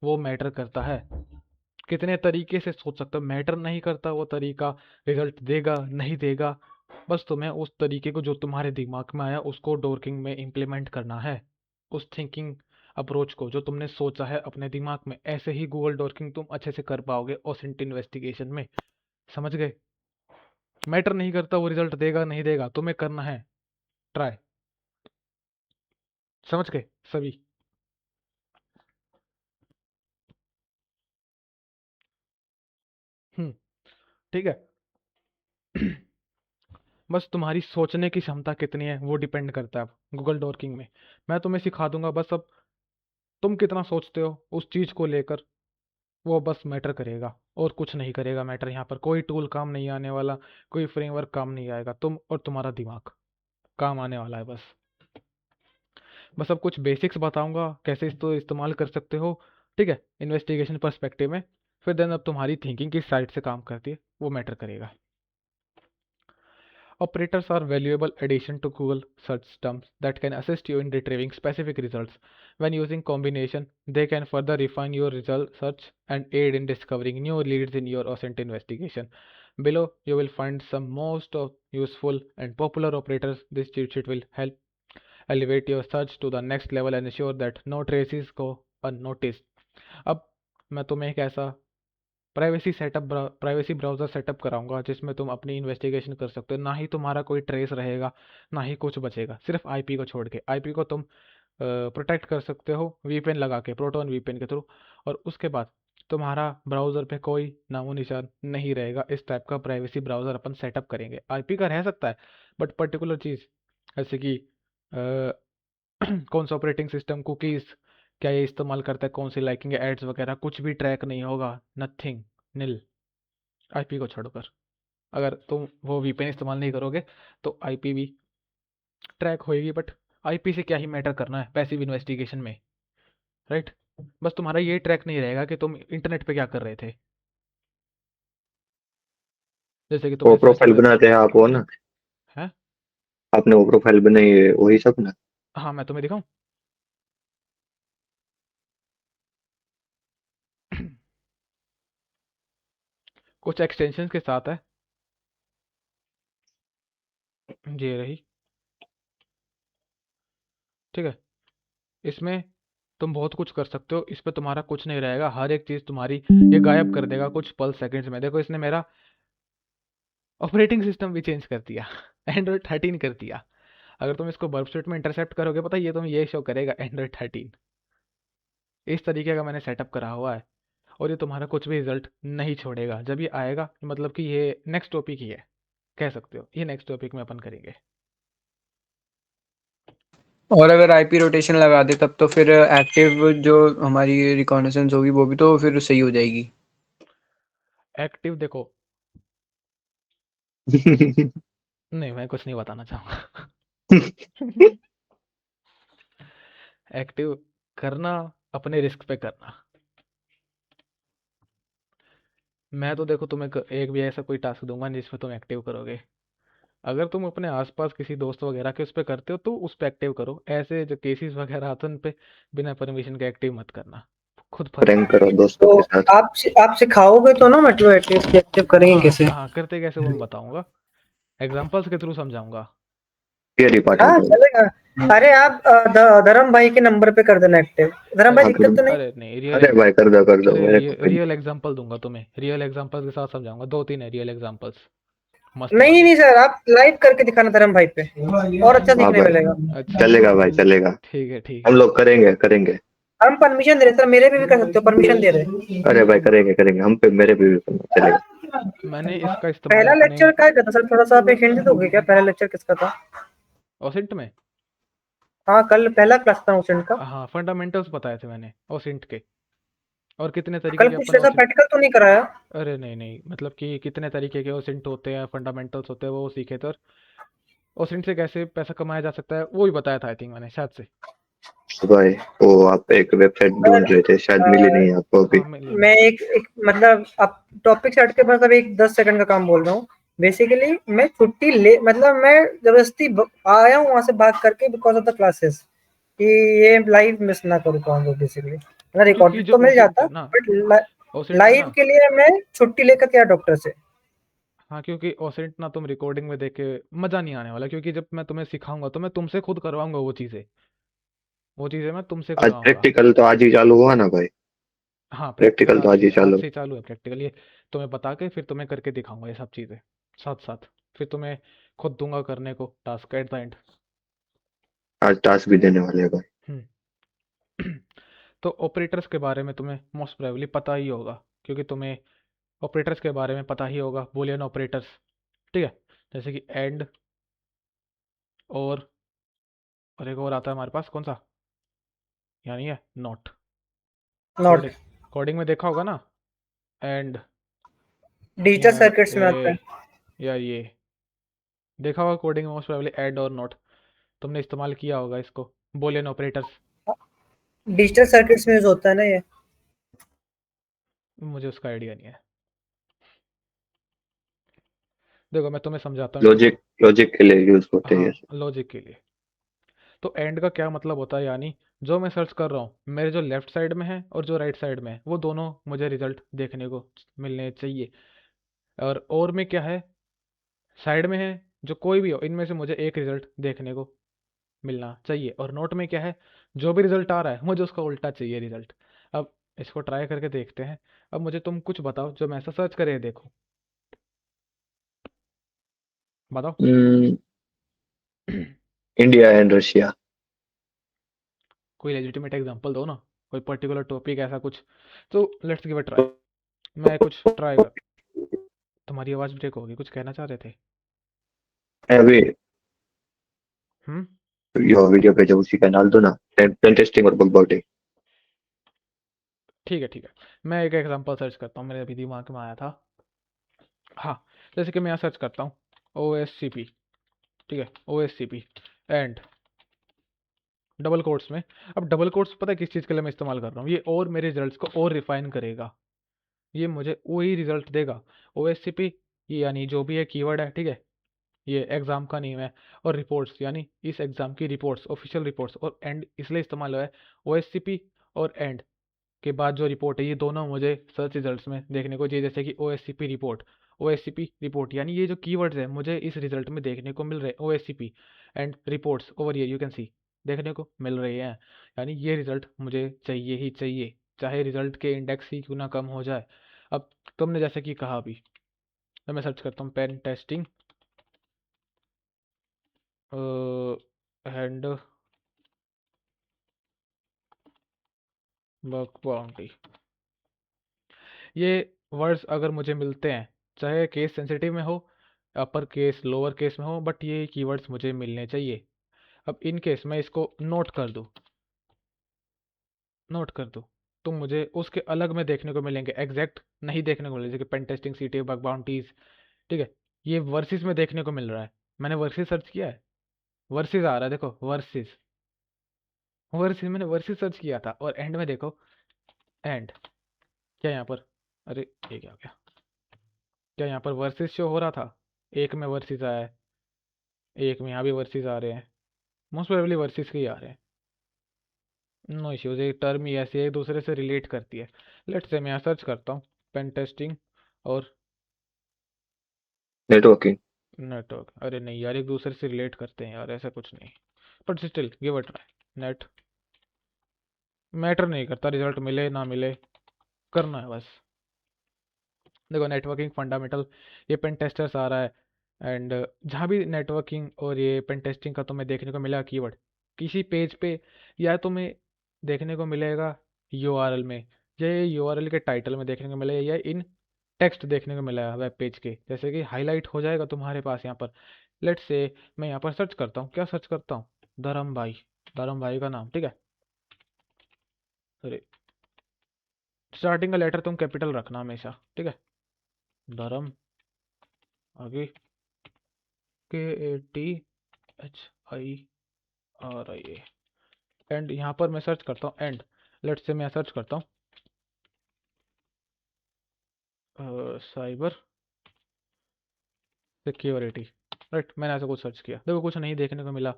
वो मैटर करता है। कितने तरीके से सोच सकते हो मैटर नहीं करता, वो तरीका रिजल्ट देगा नहीं देगा। बस तुम्हें उस तरीके को जो तुम्हारे दिमाग में आया उसको डॉकिंग में इम्प्लीमेंट करना है। उस थिंकिंग अप्रोच को जो तुमने सोचा है अपने दिमाग में, ऐसे ही गूगल डॉकिंग तुम अच्छे से कर पाओगे ओसेंट इन्वेस्टिगेशन में। समझ गए? मैटर नहीं करता वो रिजल्ट देगा नहीं देगा, तुम्हें करना है ट्राई। समझ गए सभी? ठीक है। बस तुम्हारी सोचने की क्षमता कितनी है वो डिपेंड करता है अब गूगल डॉकिंग में। मैं तुम्हें सिखा दूंगा, बस अब तुम कितना सोचते हो उस चीज़ को लेकर, वो बस मैटर करेगा और कुछ नहीं करेगा मैटर। यहाँ पर कोई टूल काम नहीं आने वाला, कोई फ्रेमवर्क काम नहीं आएगा, तुम और तुम्हारा दिमाग काम आने वाला है बस। बस अब कुछ बेसिक्स बताऊंगा कैसे इसको इस्तेमाल कर सकते हो। ठीक है, इन्वेस्टिगेशन पर्सपेक्टिव में। फिर देन अब तुम्हारी थिंकिंग किस साइड से काम करती है वो मैटर करेगा। Operators are valuable addition to Google search terms that can assist you in retrieving specific results. When using combination, they can further refine your result search and aid in discovering new leads in your OSINT investigation. Below, you will find some most of useful and popular operators. This cheat sheet will help elevate your search to the next level and ensure that no traces go unnoticed. अब मैं तुम्हें एक ऐसा privacy browser setup कराऊंगा जिसमें तुम अपनी investigation कर सकते हो। ना ही तुम्हारा कोई ट्रेस रहेगा, ना ही कुछ बचेगा, सिर्फ आईपी को छोड़ के। आईपी को तुम प्रोटेक्ट कर सकते हो वीपीएन लगा के, प्रोटोन वीपीएन के थ्रू। और उसके बाद तुम्हारा ब्राउज़र पे कोई नामो निशान नहीं रहेगा। इस टाइप का प्राइवेसी ब्राउज़र अपन सेटअप करेंगे। आईपी का रह सकता है, बट पर्टिकुलर चीज़ जैसे कि कौन सा ऑपरेटिंग सिस्टम, कुकीज़ क्या ये इस्तेमाल करता है, कौन सी लाइकिंग एड्स वगैरह, कुछ भी ट्रैक नहीं होगा। नथिंग, नील, आईपी को छोड़कर। अगर तुम वो वीपीएन इस्तेमाल नहीं करोगे तो आईपी भी ट्रैक होएगी, बट आईपी से क्या ही मैटर करना है पैसिव इन्वेस्टिगेशन में, राइट? बस तुम्हारा ये ट्रैक नहीं रहेगा कि तुम इंटरनेट पे क्या कर रहे थे। जैसे कि वो तुमने सर्च प्रोफाइल किया बनाते हैं आप, वो ना, है। आपने वो प्रोफाइल बनाई है वही सब ना? हाँ, मैं तुम्हें दिखाऊं। कुछ एक्सटेंशन के साथ है, ये रही। ठीक है, इसमें तुम बहुत कुछ कर सकते हो। इस पे तुम्हारा कुछ नहीं रहेगा, हर एक चीज़ तुम्हारी ये गायब कर देगा कुछ पल सेकंड्स में। देखो, इसने मेरा ऑपरेटिंग सिस्टम भी चेंज कर दिया एंड्रॉयड 13 कर दिया। अगर तुम इसको बर्फ स्ट्रीट में इंटरसेप्ट करोगे, पता है ये तुम ये शो करेगा एंड्रॉयड 13। इस तरीके का मैंने सेटअप करा हुआ है, और ये तुम्हारा कुछ भी रिजल्ट नहीं छोड़ेगा। जब ये आएगा मतलब कि ये नेक्स्ट टॉपिक ही है, कह सकते हो ये नेक्स्ट टॉपिक में अपन करेंगे। और अगर आईपी रोटेशन लगा दे तब तो फिर एक्टिव जो हमारी रिकॉग्निसेंस होगी वो भी तो फिर सही हो जाएगी। एक्टिव देखो, नहीं मैं कुछ नहीं बताना चाहूँगा। एक्टिव करना अपने रिस्क पे करना। मैं तो देखो तुम्हें एक भी ऐसा कोई टास्क दूंगा नहीं जिसमें तुम एक्टिव करोगे। अगर तुम अपने आसपास किसी दोस्त वगैरह के उस पे करते हो तो उस पे एक्टिव करो, ऐसे जो केसेस वगैरह आते हैं उन पे बिना परमिशन के एक्टिव मत करना, खुद फंस प्रैंक जाओगे। करो दोस्तों तो के साथ। आप सिखाओगे तो ना, मतलब एटलीस्ट एक्टिव करेंगे हाँ कैसे? हाँ, करते कैसे वो मैं बताऊंगा, एग्जाम्पल्स के थ्रू समझाऊंगा। थियरी पार्ट में हाँ करो। चलेगा। अरे आप धर्म भाई के नंबर पे कर देना एक्टिव। धर्म भाई अरे हाँ दिक्कत तो नहीं? अरे नहीं, अरे भाई कर दो अरे मेरे को कोई रियल एग्जांपल दूंगा तुम्हें, रियल एग्जांपल्स के साथ समझाऊंगा, 2-3 है रियल एग्जांपल्स मस्त नहीं वाले। नहीं सर, आप लाइव करके दिखाना धर्म भाई पे, और अच्छा नहीं। हाँ सीखने भाई मिलेगा। अच्छा चलेगा भाई चलेगा। ठीक है ठीक हम है। लोग करेंगे करेंगे। हम परमिशन दे रहे सर, मेरे पे भी कर सकते हो, परमिशन दे रहे। अरे भाई करेंगे करेंगे, हम पे मेरे पे भी करना चलेगा। मैंने इसका इस्तेमाल पहला अपने लेक्चर क्या था सर, थोड़ा सा आप एक हिंट दोगे क्या? पहला लेक्चर किसका था? ओसिंट में, हाँ कल पहला क्लास था उसेंट का। हाँ फंडामेंटल्स बताए थे मैंने ओसिंट के, और कितने तरीके कल के कुछ अपन ऐसा ओसिंट। प्रैक्टिकल तो नहीं कराया? अरे नहीं नहीं, मतलब कि कितने तरीके के ओसिंट होते हैं, फंडामेंटल्स होते हैं, वो सीखे थे, और ओसिंट से कैसे पैसा कमाया जा सकता है वो भी बताया था आई थिंक मैंने शायद से। तो भाई वो आप एक वेबसाइट सर ढूंढ रहे थे, शायद मिली नहीं आपको अभी। हाँ मिली मैं मिली। एक मतलब आप टॉपिक से हट के बस अब एक 10 सेकंड का काम बोल रहा हूँ। बेसिकली मैं छुट्टी ले, मतलब मैं जबरदस्ती आया हूँ वहां से भाग करके बिकॉज ऑफ द क्लासेस, कि ये लाइव मिस ना करूँ पाऊंगा। बेसिकली अगर क्योंकि रिकॉर्डेड जो तो मिल ओसिंट जाता, है ना, बट ओसिंट है लाइव ना, के लिए मैं छुट्टी लेकर के आया डॉक्टर से। हाँ क्योंकि ओसेंट ना तुम रिकॉर्डिंग में देख के मजा नहीं आने वाला, क्योंकि जब मैं तुम्हें सिखाऊंगा तो मैं तुमसे खुद करवाऊंगा वो चीज़ें मैं तुमसे आज करवाऊंगा। प्रैक्टिकल तो आज ही चालू हुआ ना भाई। हाँ प्रैक्टिकल प्रैक्टिकल तो आज ही आज चालू। से चालू है, प्रैक्टिकल ये तुम्हें बता के फिर तुम्हें करके दिखाऊंगा ये सब चीज़ें साथ साथ, फिर तुम्हें खुद दूंगा करने को टास्क एट द एंड। आज टास्क भी देने वाले हैं भाई। तो ऑपरेटर्स के बारे में तुम्हें मोस्ट प्रोबेबली पता ही होगा, क्योंकि तुम्हें ऑपरेटर्स के बारे में पता ही होगा, बूलियन ऑपरेटर्स, ठीक है, जैसे कि एंड, और एक और आता है हमारे पास कौन सा, यानी है नॉट। नॉट कोडिंग, कोडिंग में देखा होगा ना, एंड डिजिटल या सर्किट्स में आता है। या ये देखा होगा कोडिंग में मोस्ट प्रोबेबली ऐड और नॉट, तुमने इस्तेमाल किया होगा इसको, बूलियन ऑपरेटर्स। डिजिटल सर्किट्स में यूज होता है ना ये। मुझे उसका आइडिया नहीं है, देखो मैं तुम्हें समझाता हूँ इसको। लॉजिक लॉजिक के लिए यूज होते हैं हाँ ये लॉजिक के लिए। तो एंड का क्या मतलब होता है, यानी जो मैं सर्च कर रहा हूँ मेरे जो लेफ्ट साइड में है और जो राइट साइड में है वो दोनों मुझे रिजल्ट देखने को मिलने चाहिए। और में क्या है, साइड में है, जो कोई भी हो इनमें से मुझे एक रिजल्ट देखने को मिलना चाहिए। और नोट में क्या है, जो भी रिजल्ट आ रहा है मुझे उसका उल्टा चाहिए रिजल्ट। अब इसको ट्राई करके देखते हैं। अब मुझे तुम कुछ बताओ जो मैं ऐसा सर्च करे देखो, बताओ। हैं। India and Russia. कोई लेजिटिमेट एग्जांपल दो ना, कोई पर्टिकुलर टॉपिक ऐसा कुछ, तो लेट्स गिव अ ट्राई। मैं कुछ ट्राई कर, तुम्हारी आवाज़ ब्रेक होगी, कुछ कहना चाह रहे थे। अभी हम्म यो वीडियो पे जब उसी का डाल दो ना, पेन टेस्टिंग और बग बाउटिंग। ठीक है ठीक है, मैं एक एग्जांपल सर्च करता हूँ, मेरे अभी दिमाग में आया था। हाँ, जैसे कि मैं यहाँ सर्च करता हूँ ओ एस सी पी, ठीक है, O S C P and double quotes में। अब डबल कोट्स पता है किस चीज़ के लिए मैं इस्तेमाल कर रहा हूँ, ये और मेरे रिजल्ट्स को और रिफाइन करेगा, ये मुझे वही रिजल्ट देगा। ओ एस सी पी ये यानी जो भी है कीवर्ड है, ठीक है, ये एग्ज़ाम का नेम है, और रिपोर्ट्स यानी इस एग्ज़ाम की रिपोर्ट्स, ऑफिशियल रिपोर्ट्स, और एंड इसलिए इस्तेमाल हुआ है। ओ एस सी पी और एंड के बाद जो रिपोर्ट है ये दोनों मुझे सर्च रिजल्ट्स में देखने को चाहिए, जैसे कि O S C P report, O S C P report, यानी ये जो कीवर्ड्स हैं मुझे इस रिजल्ट में देखने को मिल रहे हैं, O S C P and reports over here you can see देखने को मिल रही हैं, यानी ये रिजल्ट मुझे चाहिए ही चाहिए, चाहे रिजल्ट के इंडेक्स ही क्यों ना कम हो जाए। अब तुमने जैसे कि कहा अभी, तो मैं सर्च करता हूँ pen testing and bug bounty, ये वर्ड्स अगर मुझे मिलते हैं, चाहे केस सेंसिटिव में हो, अपर केस लोअर केस में हो, बट ये कीवर्ड्स मुझे मिलने चाहिए। अब इन केस मैं इसको नोट कर दूँ तो मुझे उसके अलग में देखने को मिलेंगे, एग्जैक्ट नहीं देखने को मिलेंगे, जैसे कि pen testing C T bug bounties, ठीक है, ये वर्सेस में देखने को मिल रहा है। मैंने वर्सेस सर्च किया है, वर्सेस आ रहा है, देखो वर्सेस, वर्सेस मैंने वर्सेस सर्च किया था, और एंड में देखो एंड क्या यहाँ पर, अरे ये क्या हो गया, क्या यहाँ पर वर्सेस शो हो रहा था? एक में वर्सेस आया है, एक में यहाँ भी वर्सेस आ रहे हैं, मोस्ट प्रोबेबली वर्सेस के ही आ रहे हैं। नो इश्यूज, एक टर्म ही ऐसी है, एक दूसरे से रिलेट करती है। लेट्स से मैं यहाँ सर्च करता हूँ पेन टेस्टिंग और नेटवर्किंग। नेटवर्क। अरे नहीं यार, एक दूसरे से रिलेट करते हैं यार, ऐसा कुछ नहीं, but still give a try. Net matter नहीं करता, रिजल्ट मिले ना मिले, करना है बस। देखो नेटवर्किंग फंडामेंटल, ये पेन टेस्टर्स आ रहा है, एंड जहाँ भी नेटवर्किंग और ये पेन टेस्टिंग का तुम्हें देखने को मिला कीवर्ड किसी पेज पे, या तुम्हें देखने को मिलेगा यूआरएल में, या ये यूआरएल के टाइटल में देखने को मिलेगा, या इन टेक्स्ट देखने को मिलेगा वेब पेज के, जैसे कि हाईलाइट हो जाएगा तुम्हारे पास यहाँ पर। लेट्स से मैं यहाँ पर सर्च करता हूँ, क्या सर्च करता हूँ? धर्म भाई, धर्म भाई का नाम, ठीक है। सॉरी, स्टार्टिंग का लेटर तुम कैपिटल रखना हमेशा, ठीक है। धर्म, आगे KATHIRIA, एंड यहाँ पर मैं सर्च करता हूँ एंड। लेट्स से मैं सर्च करता हूँ साइबर सिक्योरिटी, राइट। मैंने ऐसा कुछ सर्च किया, देखो कुछ नहीं देखने को मिला।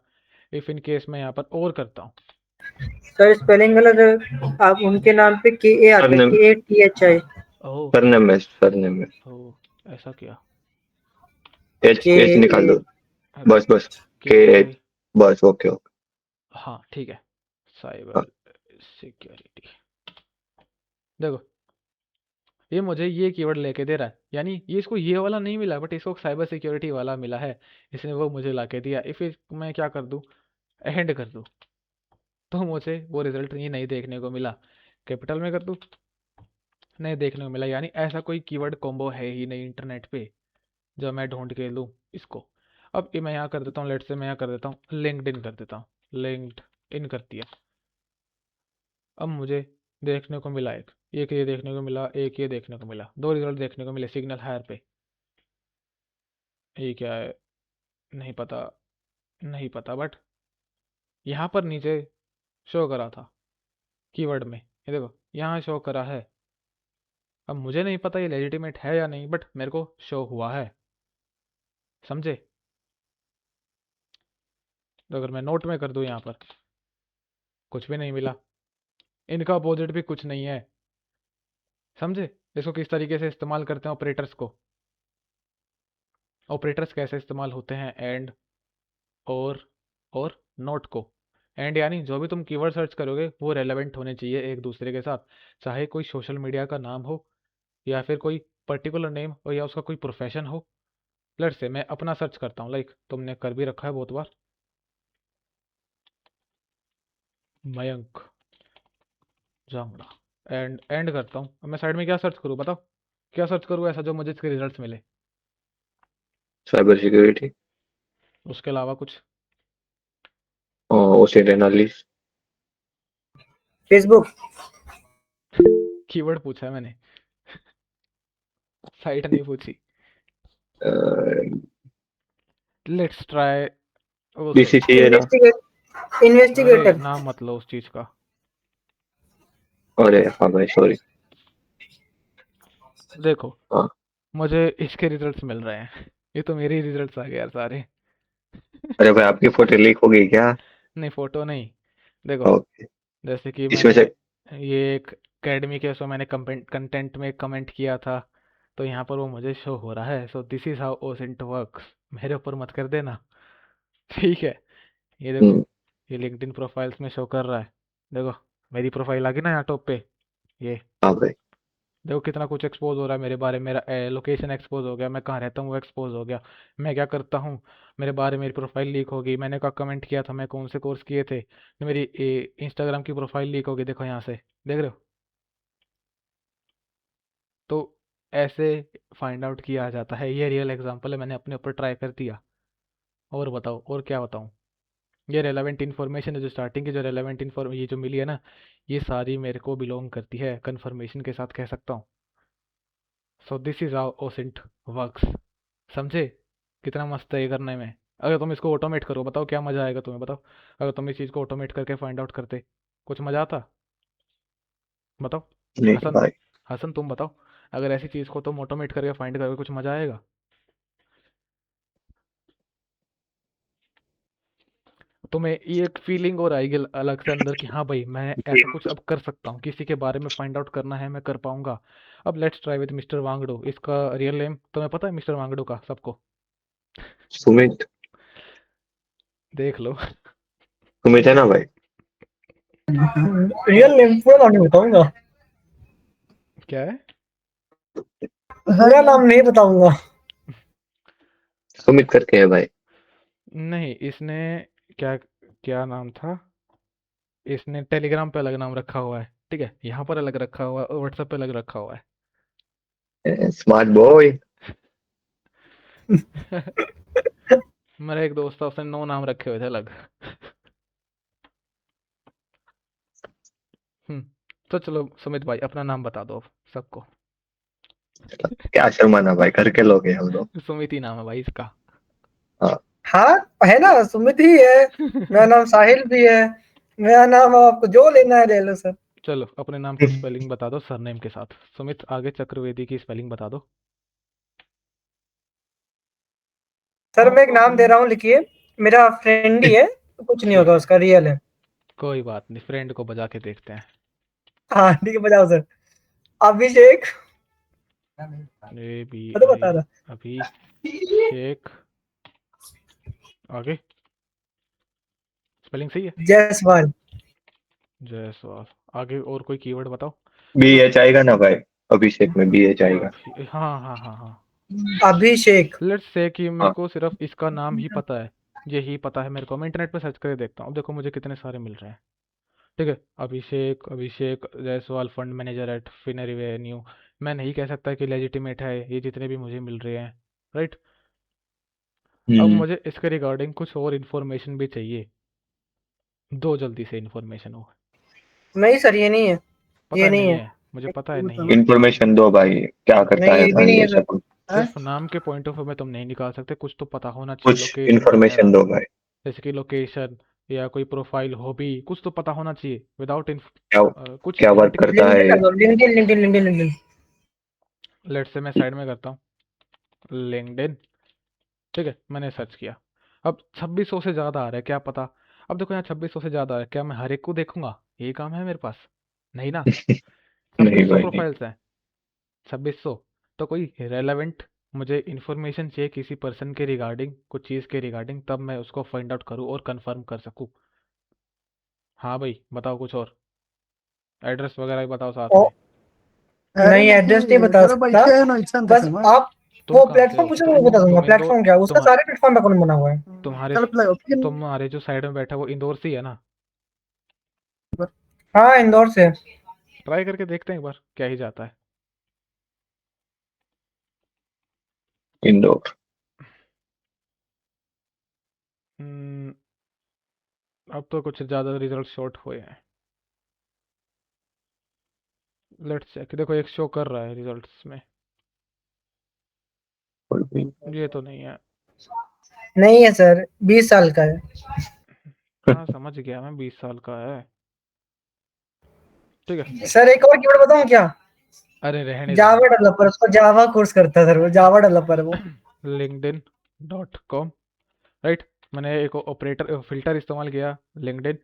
इफ इन केस मैं यहाँ पर और करता हूँ, सर स्पेलिंग गलत है, आप उनके नाम पे KA आता है, सरनेम, KATHI। ओह सरनेम में ओह ऐसा क्या? एच निकाल दो, अरे बस बस के के, आई, बस ओके ओके। हाँ ठीक है, हाँ, साइबर सिक्योरिटी। देखो ये मुझे ये कीवर्ड लेके दे रहा है, यानी ये इसको ये वाला नहीं मिला, बट इसको साइबर सिक्योरिटी वाला मिला है, इसने वो मुझे ला के दिया। इफ मैं क्या कर दूँ, एंड कर दूँ, तो मुझे वो रिजल्ट ये नहीं देखने को मिला। कैपिटल में कर दूँ, नहीं देखने को मिला। यानी ऐसा कोई कीवर्ड कॉम्बो है ही नहीं इंटरनेट पे जो मैं ढूंढ के लूँ इसको। अब ये मैं यहाँ कर देता हूँ, लेट से मैं यहाँ कर देता हूँ लिंक्डइन कर देता हूँ, लिंक्ड इन कर दिया। अब मुझे देखने को मिला एक ये देखने को मिला, एक ये देखने को मिला, दो रिजल्ट देखने को मिले सिग्नल हायर पे। ये क्या है नहीं पता, नहीं पता, बट यहाँ पर नीचे शो करा था कीवर्ड में, ये देखो यहाँ शो करा है। अब मुझे नहीं पता ये लेजिटिमेट है या नहीं, बट मेरे को शो हुआ है, समझे। तो अगर मैं नोट में कर दूँ यहाँ पर, कुछ भी नहीं मिला, इनका अपोजिट भी कुछ नहीं है, समझे। इसको किस तरीके से इस्तेमाल करते हैं ऑपरेटर्स को, ऑपरेटर्स कैसे इस्तेमाल होते हैं, एंड और नोट को। एंड यानी जो भी तुम कीवर्ड सर्च करोगे वो रेलेवेंट होने चाहिए एक दूसरे के साथ, चाहे कोई सोशल मीडिया का नाम हो, या फिर कोई पर्टिकुलर नेम हो, या उसका कोई प्रोफेशन हो। लेट्स से मैं अपना सर्च करता हूँ, लाइक तुमने कर भी रखा है बहुत बार, मयंक जांगड़ा, एंड करता हूँ। अब मैं साइड में क्या सर्च करूँ बताओ, क्या सर्च करूँ ऐसा जो मुझे इसके रिजल्ट्स मिले, साइबर सिक्योरिटी उसके अलावा कुछ? और ओसेट एनालिस्ट। फेसबुक। कीवर्ड पूछा है मैंने, साइट नहीं पूछी। लेट्स ट्राई वो सर्च। BCC है ना? इन्वेस्टिगेट, अरे इन्वेस्टिगेटर। नाम मत लो उस चीज का। अरे हाँ भाई सॉरी। देखो हाँ, मुझे इसके रिजल्ट्स मिल रहे हैं, ये तो मेरे ही रिजल्ट्स आ गए यार सारे। अरे भाई आपकी फोटो लीक हो गई क्या? नहीं फोटो नहीं, देखो ओके, जैसे कि इसमें मैंने से ये एक एकेडमी के उसमें मैंने कंटेंट में कमेंट किया था, तो यहाँ पर वो मुझे शो हो रहा है। So this is how OSINT works, मेरे ऊपर मत कर देना, ठीक है। ये देखो हम्म, ये लिंक्डइन प्रोफाइल्स में शो कर रहा है, देखो मेरी प्रोफाइल आ गई ना यहाँ टॉप पे, ये हाँ भाई। देखो कितना कुछ एक्सपोज हो रहा है मेरे बारे में, मेरा लोकेशन एक्सपोज हो गया, मैं कहाँ रहता हूँ वो एक्सपोज हो गया, मैं क्या करता हूँ मेरे बारे में, मेरी प्रोफाइल लीक हो गई, मैंने कहा कमेंट किया था, मैं कौन से कोर्स किए थे, तो मेरी इंस्टाग्राम की प्रोफाइल लीक हो गई, देखो यहाँ से देख रहे हो। तो ऐसे फाइंड आउट किया जाता है, ये रियल एग्जांपल है, मैंने अपने ऊपर ट्राई कर दिया। और बताओ और क्या बताऊँ, ये रेलेवेंट इन्फॉर्मेशन है जो स्टार्टिंग की जो रेलेवेंट इन्फॉर्म ये जो मिली है ना, ये सारी मेरे को बिलोंग करती है, कन्फर्मेशन के साथ कह सकता हूँ। So this is how OSINT works, समझे कितना मस्त है ये करने में। अगर तुम इसको ऑटोमेट करो बताओ क्या मजा आएगा तुम्हें, बताओ अगर तुम इस चीज़ को ऑटोमेट करके फाइंड आउट करते, कुछ मजा आता? बताओ। नहीं हसन, भाई। हसन तुम बताओ, अगर ऐसी चीज़ को तुम ऑटोमेट करके फाइंड करोगे कुछ मज़ा आएगा? तुम्हें ये एक फीलिंग और आएगी अलग से अंदर कि हाँ भाई मैं ऐसा कुछ अब कर सकता हूँ, किसी के बारे में फाइंड आउट करना है मैं कर पाऊंगा। अब let's try with mister Wangdu. इसका रियल नेम तुम्हें पता है मिस्टर वांगडू का सबको? सुमित। देख लो। सुमित है ना भाई? रियल नेम पूरा नाम नहीं बताऊंगा, क्या है? पूरा नाम नहीं बताऊंगा। सुमित करके है भाई। नहीं, इसने क्या क्या नाम था? इसने टेलीग्राम पे अलग नाम रखा हुआ है, ठीक है, यहाँ पर अलग रखा हुआ है और व्हाट्सएप पे अलग रखा हुआ है। Smart boy. मेरा एक दोस्त था, उसने 9 नाम रखे हुए थे अलग। तो चलो सुमित भाई अपना नाम बता दो अब सबको। क्या शर्माना भाई, करके लोगे हम लोग। सुमित ही नाम है भाई इसका। हाँ है ना, सुमित ही है। मेरा नाम साहिल भी है। मेरा नाम आपको जो लेना है ले लो सर। चलो अपने नाम की स्पेलिंग बता दो सरनेम के साथ। सुमित आगे चक्रवेदी की स्पेलिंग बता दो। सर मैं एक नाम दे रहा हूँ, लिखिए। मेरा फ्रेंड ही है, तो कुछ नहीं होगा, उसका रियल है। कोई बात नहीं, फ्रेंड को बजा के देखते हैं। हाँ ठीक है, बजाओ सर। अभिषेक। ए बी मैं तो बता आई रहा। अभिषेक। आगे स्पेलिंग सही है? जायसवाल। जायसवाल। आगे और कोई कीवर्ड बताओ। BH आएगा ना भाई? अभिषेक में BH आएगा। हाँ हाँ हाँ हाँ। अभिषेक। लेट्स से कि मेरे हाँ। को सिर्फ इसका नाम ही पता है, यही पता है मेरे को। मैं इंटरनेट पे सर्च करके देखता हूँ, अब देखो मुझे कितने सारे मिल रहे हैं। ठीक है, Abhishek Abhishek Jaiswal fund manager at Finery Avenue. मैं नहीं कह सकता कि लेजिटिमेट है ये जितने भी मुझे मिल रहे हैं, राइट? अब मुझे इसके रिगार्डिंग कुछ और इन्फॉर्मेशन भी चाहिए, दो जल्दी से इन्फॉर्मेशन हो। नहीं सर, ये नहीं है। पता ये है नहीं नहीं है। है, मुझे पता है नहीं है। इंफॉर्मेशन दो भाई, क्या करता नहीं, है ये भी भाई नहीं है ऐसा सर। कुछ? सिर्फ नाम के पॉइंट ऑफ व्यू में तुम नहीं निकाल सकते, कुछ तो पता होना चाहिए, कुछ लोकेशन इंफॉर्मेशन वगैरह। दो भाई। जैसे कि लोकेशन या कोई प्रोफाइल हॉबी, कुछ तो पता होना चाहिए। विदाउट क्या कुछ क्या वर्क हिंट के करता बिना। है? LinkedIn LinkedIn LinkedIn LinkedIn. Let's say मैं साइड में करता हूँ लिंक्डइन। ठीक है, मैंने सर्च किया। अब 2600 से ज़्यादा आ रहा है, क्या पता। अब देखो यहाँ 2600 से ज़्यादा है, क्या मैं हर एक को देखूंगा? यही काम है मेरे पास? नहीं ना। नहीं 2600 भाई नहीं। प्रोफाइल्स हैं, 2600। तो कोई रेलेवेंट मुझे इन्फॉर्मेशन चाहिए किसी पर्सन के रिगार्डिंग, कुछ चीज़ के रिगार्डिंग, तब मैं उसको फाइंड आउट करूँ और कंफर्म कर सकूँ। हाँ भाई बताओ कुछ और, एड्रेस वगैरह भी बताओ साथ ओ, में। नहीं एड्रेस नहीं बता सकता। बस आप तुम वो कहाँ से प्लेटफॉर्म हो? पूछो, मैं बता दूंगा। तुम इंदौर, प्लेटफॉर्म क्या है उसका, तुम सारे प्लेटफॉर्म पे अकाउंट बना हुआ है। तुम्हारे जो साइड में बैठा है वो इंदौर से ही है ना? हाँ इंदौर से। ट्राई करके देखते हैं एक बार क्या ही जाता है। इंदौर। हम्म, अब तो कुछ ज़्यादा रिजल्ट शॉर्ट हुए हैं। लेट्स चेक, देखो एक शो कर रहा है रिजल्ट्स में, ये तो नहीं है। नहीं है सर, 20 साल का है। हाँ समझ गया मैं, 20 साल का है। ठीक है। सर एक और कीवर्ड बताऊं क्या? अरे रहने दो जावा डेवलपर, उसको जावा कोर्स करता है सर, वो जावा डेवलपर है वो। linkedin.com, right. मैंने एक ऑपरेटर फिल्टर इस्तेमाल किया लिंक्डइन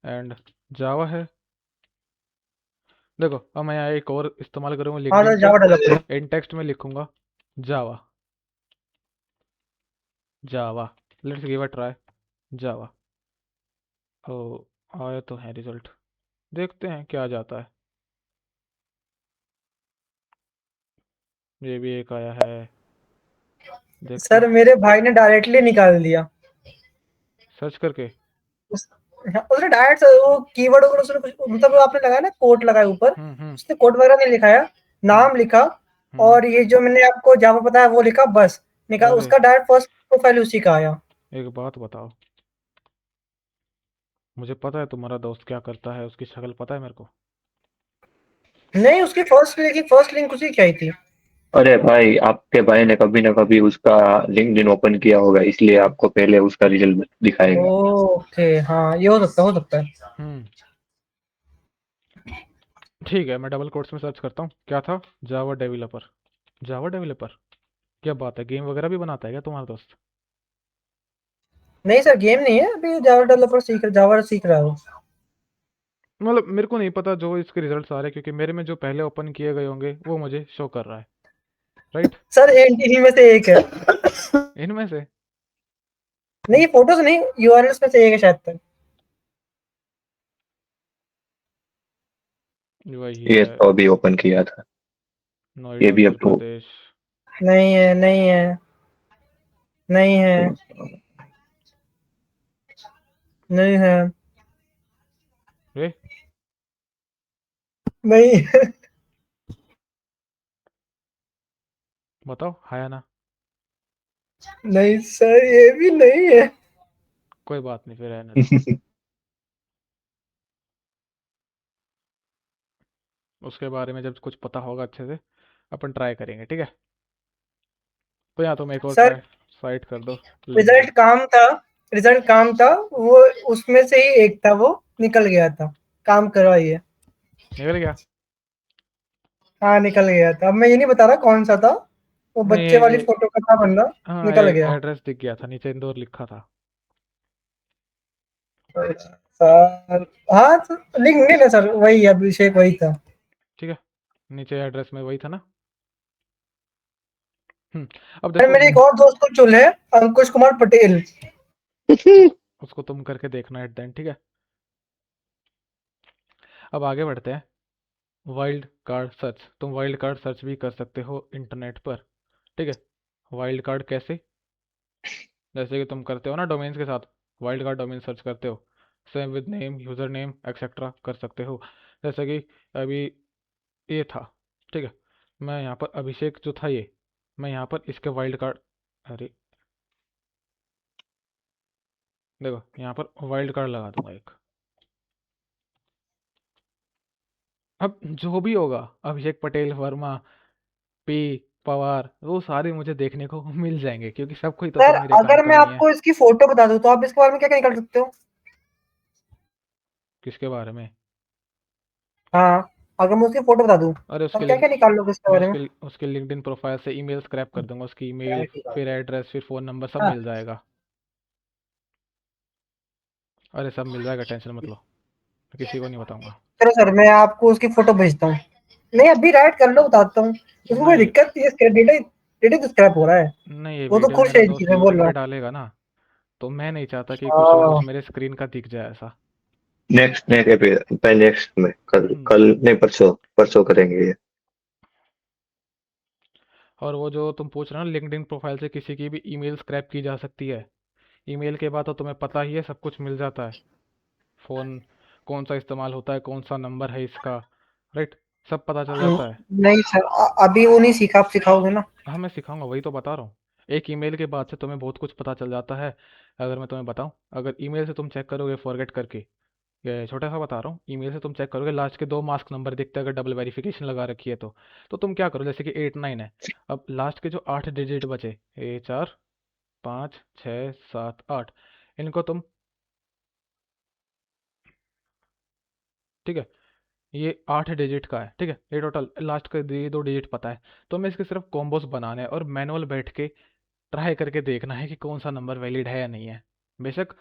एंड जावा है। देखो अब मैं यहाँ एक और इस्तेमाल करूँगा हाँ लिंक्डइन सर, जावा डेवलपर। पे, इन टेक्स्ट में लिखूंगा जावा। जावा, लेट्स गिव अ ट्राई। जावा। ओ, आया तो है रिजल्ट, देखते हैं क्या जाता है। ये भी एक आया है, देखते सर हैं मेरे भाई ने डायरेक्टली निकाल दिया। सर्च करके। उसने डायरेक्ट वो कीवर्ड वगैरह उसने कुछ, मतलब वो आपने लगाया ना कोट लगाया ऊपर, हम्म। उसने कोट वगैरह नहीं लिखाया, नाम लिखा। और ये जो मैंने आपको जावा बताया वो लिखा, बस निकाल। अरे उसका डायरेक्ट फर्स्ट प्रोफाइल उसी का आया। एक बात बताओ, मुझे पता है तुम्हारा दोस्त क्या करता है, उसकी शक्ल पता है मेरे को। नहीं, उसकी फर्स्ट लिंक उसी की आई थी। अरे भाई, आपके भाई ने कभी ना कभी उसका लिंक्डइन ओपन किया होगा, इसलिए आपको पहले उसका रिजल्ट दिखाएगा। ओके हाँ, ये हो सकता है, हो सकता है। हम्म। ठीक है, मैं डबल कोट्स में सर्च करता हूँ। क्या था? Java developer. जावा डेवलपर, क्या बात है, गेम वगैरह भी बनाता है क्या तुम्हारा दोस्त? नहीं सर, गेम नहीं है, अभी जावा डेवलपर जावा सीख रहा है वो। मतलब मेरे को नहीं पता जो इसके रिजल्ट्स आ रहे हैं, क्योंकि मेरे में जो पहले ओपन किए गए होंगे वो मुझे शो कर रहा है, राइट? सर इन्हीं में से एक है। इनमें से नहीं, फोटोज नहीं, यूआरएल्स में से एक है शायद तक। वही ये है। तो अभी ओपन किया था, ये नोएडा भी मध्य अब तो प्रदेश। नहीं है, नहीं है, नहीं है, नहीं है, रे, नहीं है। बताओ, है या ना? नहीं सर, ये भी नहीं है। कोई बात नहीं, फिर रहने दो। उसके बारे में जब कुछ पता होगा अच्छे से अपन ट्राई करेंगे, ठीक है? तो यहाँ तुम एक और सर ट्राई साइट कर दो, लिंक्डइन। रिजल्ट काम था, रिजल्ट काम था वो, उसमें से ही एक था, वो निकल गया था। काम करवाइए। निकल गया? हाँ निकल गया था, अब मैं ये नहीं बता रहा कौन सा था, वो नहीं, बच्चे वाली फोटो का था बंदा, हाँ, निकल गया। एड्रेस दिख गया था, नीचे इंदौर लिखा था। सर हाँ तो लिंक नहीं ना सर, वही अभिषेक वही था। ठीक है, नीचे एड्रेस में वही था ना। अब सर देखो, मेरे एक और दोस्त को चुन है, अंकुश कुमार पटेल। उसको तुम करके देखना एट द एंड, ठीक है? अब आगे बढ़ते हैं। वाइल्ड कार्ड सर्च, तुम वाइल्ड कार्ड सर्च भी कर सकते हो इंटरनेट पर, ठीक है? वाइल्ड कार्ड कैसे? जैसे कि तुम करते हो ना डोमेन्स के साथ, वाइल्ड कार्ड डोमेन सर्च करते हो, same with name, user name etcetera कर सकते हो। जैसे कि अभी ये था, ठीक है? मैं यहाँ पर अभिषेक जो था ये, मैं यहाँ पर इसके वाइल्ड कार्ड, अरे देखो यहाँ पर वाइल्ड कार्ड लगा दूंगा एक। अब जो भी होगा, अभिषेक पटेल वर्मा, पी पवार, वो सारे मुझे देखने को मिल जाएंगे, क्योंकि सब कोई तो सर सब मेरे अगर अकाउंट मैं में ही है। आपको इसकी फोटो बता दूं तो आप इसके बारे में क्या क्या निकाल सकते हो? किसके बारे में? हाँ, अगर मैं उसकी फोटो बता दूं अरे तो उसके आप क्या लिंक, क्या निकाल लोगे इसके मैं बारे में? उसके लिंक्डइन प्रोफाइल से ईमेल स्क्रैप कर दूंगा, उसकी ईमेल, फिर एड्रेस, फिर फ़ोन नंबर, सब हाँ, मिल जाएगा। अरे सब मिल जाएगा, टेंशन मत लो, मैं किसी को नहीं बताऊंगा। चलो सर मैं आपको उसकी फोटो भेजता हूँ। नहीं अभी राइट कर लो, बताता हूँ, उसमें कोई नहीं, दिक्कत नहीं है, डेटा डेटा तो स्क्रैप हो रहा है। नहीं, ये वो तो वीडियो खुश मेरा है इन दोस्त चीजें, बोल यूट्यूब रहा पे हूँ। डालेगा ना, तो मैं नहीं चाहता कि कुछ ना हाँ, कुछ मेरे स्क्रीन का दिख जाए ऐसा। नेक्स्ट नेक्स्ट में कल हम्म, कल नहीं, परसों परसों करेंगे ये। और वो जो तुम पूछ रहे हो ना, लिंक्डइन प्रोफाइल से किसी की भी ईमेल स्क्रैप की जा सकती है। ईमेल के बाद तो तुम्हें पता ही है, सब कुछ मिल जाता है। फ़ोन कौन सा इस्तेमाल होता है, कौन सा नंबर है इसका, राइट? सब पता चल जाता है। नहीं सर, अभी वो नहीं सीखा, आप सिखाओगे ना? हाँ, मैं सिखाऊंगा, वही तो बता रहा हूँ। एक ईमेल के बाद से तुम्हें बहुत कुछ पता चल जाता है। अगर मैं तुम्हें बताऊं, अगर ईमेल से तुम चेक करोगे फॉरगेट करके, ये छोटा सा बता रहा हूँ, ईमेल से तुम चेक करोगे, लास्ट के 2 मास्क नंबर दिखते हैं अगर डबल वेरिफिकेशन लगा रखी है तो तुम क्या करो, जैसे कि 8 9 है, अब लास्ट के जो 8 डिजिट बचे, 4 5 6 7 8, इनको तुम, ठीक है, ये 8 डिजिट का है, ठीक है, ये टोटल लास्ट का ये 2 डिजिट पता है, तो हमें इसके सिर्फ कॉम्बोस बनाने हैं और मैनुअल बैठ के ट्राई करके देखना है कि कौन सा नंबर वैलिड है या नहीं है। बेशक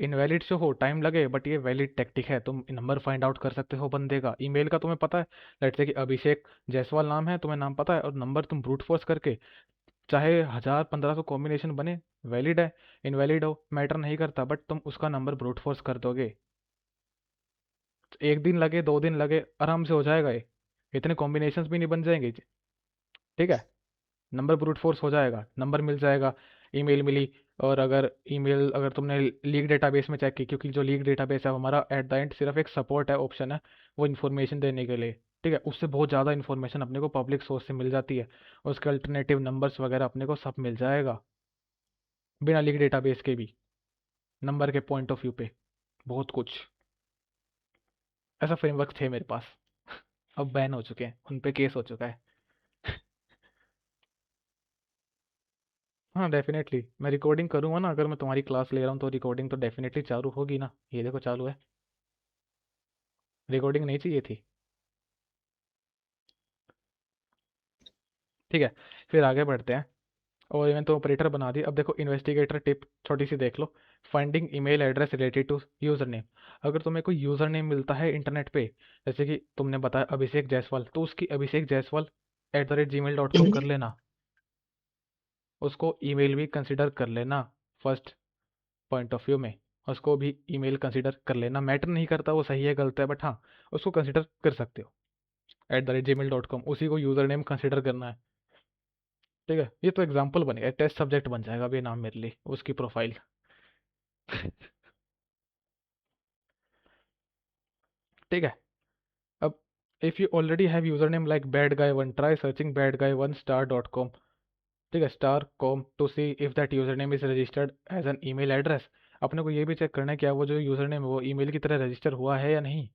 इनवैलिड से हो, टाइम लगे, बट ये वैलिड टेक्टिक है, तुम नंबर फाइंड आउट कर सकते हो बंदे का। ईमेल का तुम्हें पता है, लेट्स से कि अभिषेक जायसवाल नाम है, तुम्हें नाम पता है, और नंबर तुम ब्रूट फोर्स करके, चाहे 1000 1500 कॉम्बिनेशन बने, वैलिड है इनवैलिड हो मैटर नहीं करता, बट तुम उसका नंबर ब्रूट फोर्स कर दोगे। एक दिन लगे, 2 दिन लगे, आराम से हो जाएगा ये, इतने कॉम्बिनेशंस भी नहीं बन जाएंगे, ठीक है? नंबर ब्रूट फोर्स हो जाएगा, नंबर मिल जाएगा, ईमेल मिली। और अगर ईमेल, अगर तुमने लीक डेटाबेस में चेक की, क्योंकि जो लीक डेटाबेस है वो हमारा एट द एंड सिर्फ एक सपोर्ट है, ऑप्शन है, वो इन्फॉर्मेशन देने के लिए, ठीक है? उससे बहुत ज़्यादा इन्फॉर्मेशन अपने को पब्लिक सोर्स से मिल जाती है, उसके अल्टरनेटिव नंबर्स वगैरह अपने को सब मिल जाएगा, बिना लीक डेटाबेस के भी, नंबर के पॉइंट ऑफ व्यू पे, बहुत कुछ ऐसा फ्रेमवर्क थे मेरे पास। अब बैन हो चुके हैं, उन पे केस हो चुका है। हाँ डेफिनेटली, मैं रिकॉर्डिंग करूँगा ना, अगर मैं तुम्हारी क्लास ले रहा हूँ तो रिकॉर्डिंग तो डेफिनेटली चालू होगी ना, ये देखो चालू है। रिकॉर्डिंग नहीं चाहिए थी? ठीक है, फिर आगे बढ़ते हैं। और इवन तो ऑपरेटर बना दी। अब देखो इन्वेस्टिगेटर टिप छोटी सी देख लो। Finding email address related to user name. अगर तुम्हें कोई यूज़र नेम मिलता है इंटरनेट पे, जैसे कि तुमने बताया अभिषेक जायसवाल, तो उसकी अभिषेक जायसवाल @gmail.com कर लेना। उसको ईमेल भी कंसिडर कर लेना फर्स्ट पॉइंट ऑफ व्यू में। उसको भी ईमेल कंसिडर कर लेना। मैटर नहीं करता वो सही है गलत है, बट हाँ उसको कंसिडर कर सकते हो। @gmail.com उसी को यूज़र नेम कंसिडर करना है। ठीक है, ये तो एग्जाम्पल बनेगा, टेस्ट सब्जेक्ट बन जाएगा अब ये नाम मेरे लिए, उसकी प्रोफाइल। ठीक है। अब if you already have user name like bad guy one, try searching bad guy one star.com। ठीक है, star.com to see if that user name is registered as an email address. अपने को ये भी चेक करना है क्या वो जो यूज़र नेम है वो ईमेल की तरह रजिस्टर हुआ है या नहीं।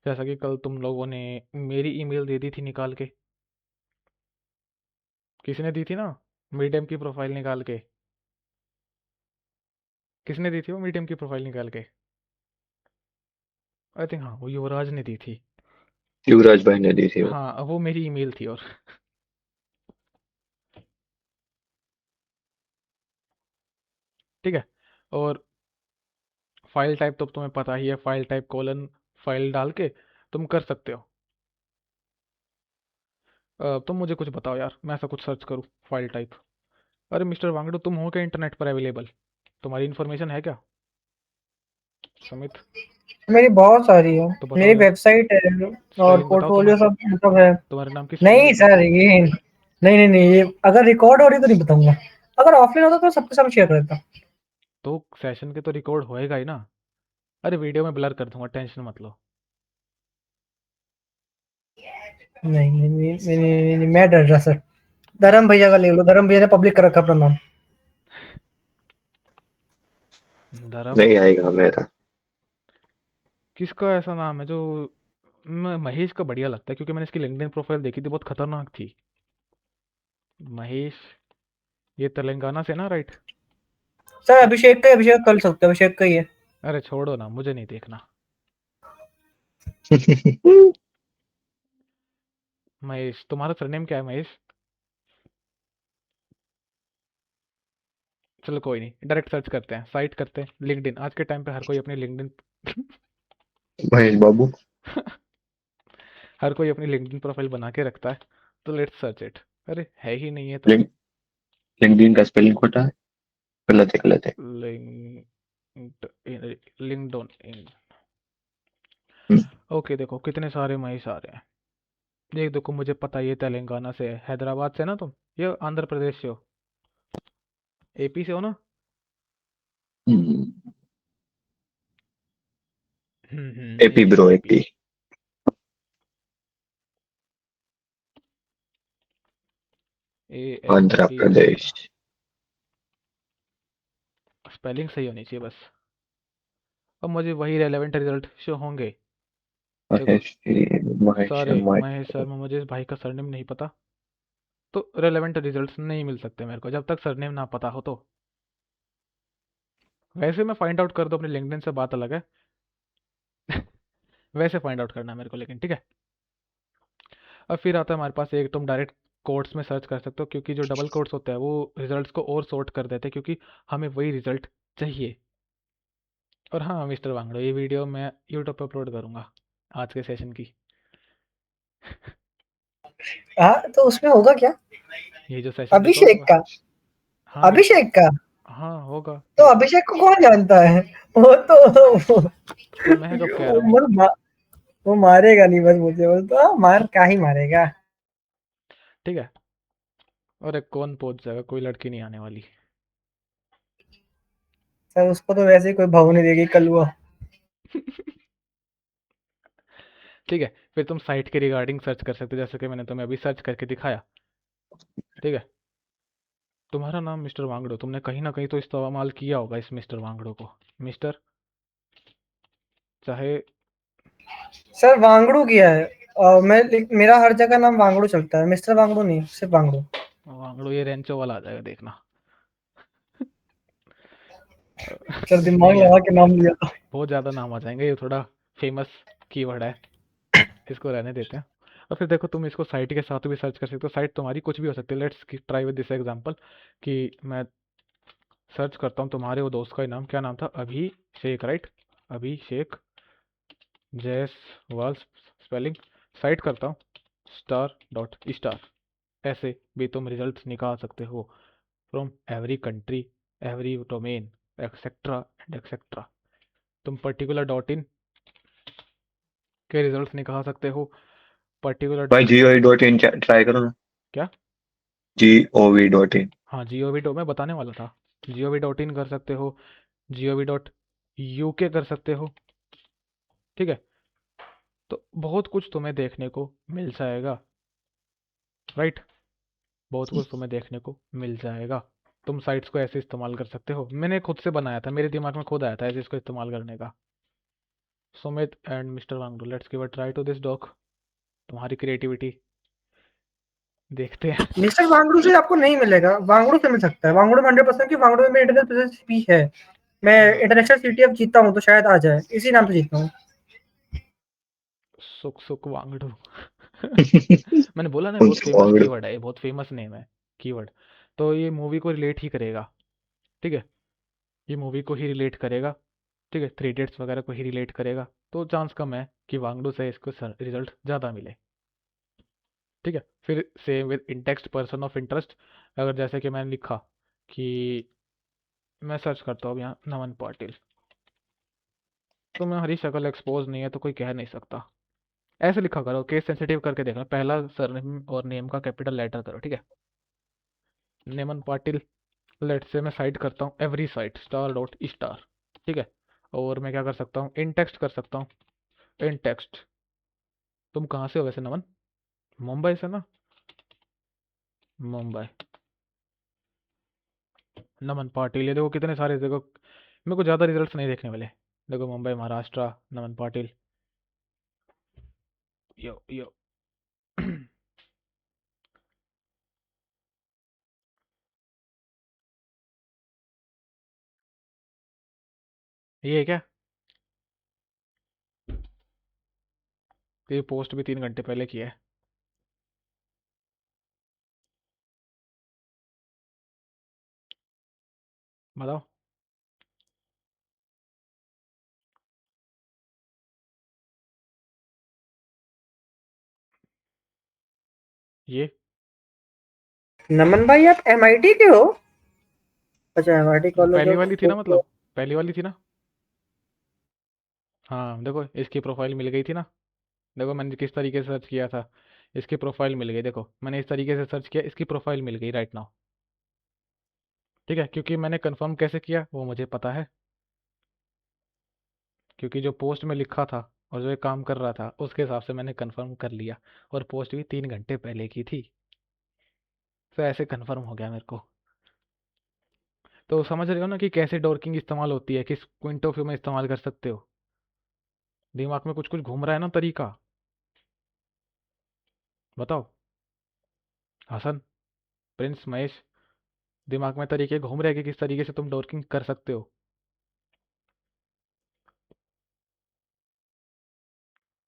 जैसा कि कल तुम लोगों ने मेरी ईमेल दे दी थी निकाल के। किसने दी थी ना, मीडियम की प्रोफाइल निकाल के। किसने दी थी वो मीडियम की प्रोफाइल निकाल के? आई थिंक हाँ वो युवराज ने दी थी। युवराज भाई ने दी थी वो। हाँ वो मेरी ईमेल थी। और ठीक है, और फाइल टाइप तो तुम्हें पता ही है, फाइल टाइप कोलन फाइल डाल के तुम कर सकते हो। तुम मुझे कुछ बताओ यार, मैं ऐसा कुछ सर्च करूँ फाइल टाइप। अरे मिस्टर वांगडू तुम हो क्या इंटरनेट पर अवेलेबल? तुम्हारी इन्फॉर्मेशन है क्या सुमित? मेरी बहुत सारी है। तो बताओ मेरी यार, वेबसाइट है और स्पेलिंग बताओ पोर्टफोलियो तुम्हारे, सब मतलब है। तुम्हारे नाम की नहीं स्पेलिंग सर बताओ। ये नहीं नहीं नहीं, ये अगर रिकॉर्ड हो रही तो नहीं बताऊंगा। अगर ऑफलाइन होता तो सबके सब शेयर करता। तो सेशन के तो रिकॉर्ड होएगा ही ना। अरे वीडियो में ब्लर कर दूंगा, टेंशन मत लो। नहीं नहीं नहीं, नहीं, नहीं, नहीं, मैं डर रहा सर। धर्म भैया का ले लो, धर्म भैया ने पब्लिक कर रखा अपना नाम। धर्म? नहीं आएगा मेरा। किसका ऐसा नाम है जो महेश का बढ़िया लगता है, क्योंकि मैंने इसकी लिंक्डइन प्रोफाइल देखी थी, बहुत खतरनाक थी। महेश, ये तेलंगाना से ना, राइट? सर अभिषेक का, अभिषेक कर सकते हो, अभिषेक का ही है। अरे छोड़ो ना, मुझे नहीं देखना। महेश, तुम्हारा सरनेम क्या है महेश? चलो कोई नहीं, डायरेक्ट सर्च करते हैं, साइट करते हैं लिंक्डइन। आज के टाइम पे हर कोई अपनी लिंक्डइन महेश बाबू। हर कोई अपनी लिंक्डइन प्रोफाइल बना के रखता है, तो लेट्स सर्च इट। अरे है ही नहीं है तो। लिंक लिंक्डइन का स्पेलिंग खोटा है, गलत है गलत है। लिंक्डइन। हम्म, ओके देखो कितने सारे महेश आ रहे हैं। देख देखो, मुझे पता है ये तेलंगाना से है। हैदराबाद से ना तुम, ये आंध्र प्रदेश से हो, एपी से हो ना? हम्म, AP AP bro AP. AP. Andhra ANDHRA। Pradesh. Spelling सही होनी चाहिए बस। अब मुझे वही रेलेवेंट रिजल्ट शो होंगे। देखो महेश महेश सारे महेश महेश। शर्मा, मुझे इस भाई का सरनेम नहीं पता, तो रेलेवेंट रिजल्ट्स नहीं मिल सकते मेरे को जब तक सरनेम ना पता हो तो। वैसे मैं फाइंड आउट कर दूं अपने लिंक्डइन से, बात अलग है। वैसे फाइंड आउट करना है मेरे को, लेकिन ठीक है। अब फिर आता है हमारे पास एक, तुम डायरेक्ट कोड्स में सर्च कर सकते हो, क्योंकि जो डबल कोड्स होते हैं वो रिजल्ट्स को और सॉर्ट कर देते हैं, क्योंकि हमें वही रिजल्ट चाहिए। और हाँ मिस्टर वांगड़ो, ये वीडियो मैं यूट्यूब पर अपलोड करूंगा आज के सेशन की। हाँ तो उसमें होगा क्या? ये जो सेशन रिकॉर्ड अभिषेक होगा, का? हाँ बिल्कुल, अभिषेक का? हाँ होगा तो बिल्कुल। अभिषेक को कौन जानता है? वो तो तो मैं कब कह रहा हूँ। मतलब वो मारेगा नहीं बस मुझे, बस तो मार क्या ही मारेगा। ठीक है, और एक कौन पहुंच जाएगा, कोई लड़की नहीं आने वाली। सर उसको तो वैसे ही कोई भाव नहीं देगी कलुआ। ठीक है, फिर तुम साइट के रिगार्डिंग सर्च कर सकते हो, जैसे कि मैंने तुम्हें अभी सर्च करके दिखाया। ठीक है, तुम्हारा नाम मिस्टर वांगड़ो, तुमने कहीं ना कहीं तो इस्तेमाल किया होगा इस मिस्टर वांगड़ो को। मिस्टर, चाहे सर वांगड़ू किया है। मेरा हर जगह नाम वांगड़ू चलता है, मिस्टर वांगड़ू नहीं, सिर्फ वांगड़ू। वांगड़ो, ये रेंचो वाला आ जाएगा देखना। सर दिमाग नहीं यार, लगा के नाम लिया था। बहुत ज़्यादा नाम आ जाएंगे, ये थोड़ा फेमस कीवर्ड है, इसको रहने देते हैं। और फिर देखो तुम इसको साइट के साथ भी सर्च कर सकते हो, साइट तुम्हारी कुछ भी हो सकती है। Let's try with this example कि मैं सर्च करता हूँ तुम्हारे वो दोस्त का ही नाम, क्या नाम था, अभिषेक, राइट, अभिषेक जायसवाल स्पेलिंग, साइट करता हूँ star.star। ऐसे भी तुम रिजल्ट्स निकाल सकते हो from every country, every domain, etcetera and etcetera. तुम पर्टिकुलर डॉट इन के रिजल्ट्स निकाल सकते हो, पर्टिकुलर भाई gov.in ट्राई करो ना। क्या, gov.in। हाँ मैं बताने वाला था, gov.in कर सकते हो, gov.uk कर सकते हो, ठीक है। तो बहुत कुछ तुम्हें देखने को मिल जाएगा, राइट, बहुत कुछ तुम्हें देखने को मिल जाएगा। तुम साइट्स को ऐसे इस्तेमाल कर सकते हो, मैंने खुद से बनाया था, मेरे दिमाग में खुद आया था ऐसे इसको इस्तेमाल करने का। Sumit and mister Wangdu, let's give a try to this dog. तुम्हारी क्रिएटिविटी देखते हैं। मिस्टर वांगड़ू से आपको नहीं मिलेगा, वांगड़ू से मिल सकता है, वांगड़ू में 100% की वांगड़ू में इंटरनेशनल प्रेजेंस भी है। मैं इंटरनेशनल सिटी अब जीतता हूँ तो शायद आ जाए, इसी नाम से जीतता हूँ। सुख सुख वांगडू। मैंने बोला ना बहुत फेमस कीवर्ड है, ये बहुत फेमस नेम है कीवर्ड, तो ये मूवी को रिलेट ही करेगा, ठीक है, ये मूवी को ही रिलेट करेगा, ठीक है, थ्री इडियट्स वगैरह को ही रिलेट करेगा, तो चांस कम है कि वांगडू से इसको रिजल्ट ज़्यादा मिले, ठीक है। फिर same with in-text person of interest, अगर जैसे कि मैंने लिखा कि मैं सर्च करता हूँ यहाँ नमन पाटिल, तो हमारी शक्ल एक्सपोज नहीं है तो कोई कह नहीं सकता, ऐसे लिखा करो, केस सेंसिटिव करके देखना, पहला सरनेम और नेम का कैपिटल लेटर करो, ठीक है, नेमन पाटिल। लेट से मैं साइट करता हूँ एवरी साइट star.star, ठीक है, और मैं क्या कर सकता हूँ, इन टेक्स्ट कर सकता हूँ, इन टेक्स्ट। तुम कहाँ से हो वैसे नमन, मुंबई से ना, मुंबई, नमन पाटिल, ये देखो कितने सारे, देखो मेरे को ज़्यादा रिजल्ट्स नहीं देखने वाले, देखो मुंबई महाराष्ट्र, नमन पाटिल, यो यो। ये है क्या, ये पोस्ट भी 3 घंटे पहले की है, बताओ। ये नमन भाई आप MIT के हो? अच्छा, MIT कॉलेज पहली ऑफ वाली थी ना, मतलब पहली वाली थी ना, हाँ देखो इसकी प्रोफाइल मिल गई थी ना, देखो मैंने किस तरीके से सर्च किया था, इसकी प्रोफाइल मिल गई, देखो मैंने इस तरीके से सर्च किया, इसकी प्रोफाइल मिल गई राइट नाउ, ठीक है, क्योंकि मैंने कंफर्म कैसे किया वो मुझे पता है, क्योंकि जो पोस्ट में लिखा था और जो ये काम कर रहा था उसके हिसाब से मैंने कंफर्म कर लिया, और पोस्ट भी 3 घंटे पहले की थी, तो ऐसे कंफर्म हो गया मेरे को। तो समझ रहे हो ना कि कैसे डॉर्किंग इस्तेमाल होती है, किस पॉइंट ऑफ व्यू में इस्तेमाल कर सकते हो, दिमाग में कुछ कुछ घूम रहा है ना तरीका, बताओ हसन, प्रिंस, महेश, दिमाग में तरीके घूम रहे हैं कि किस तरीके से तुम डॉर्किंग कर सकते हो,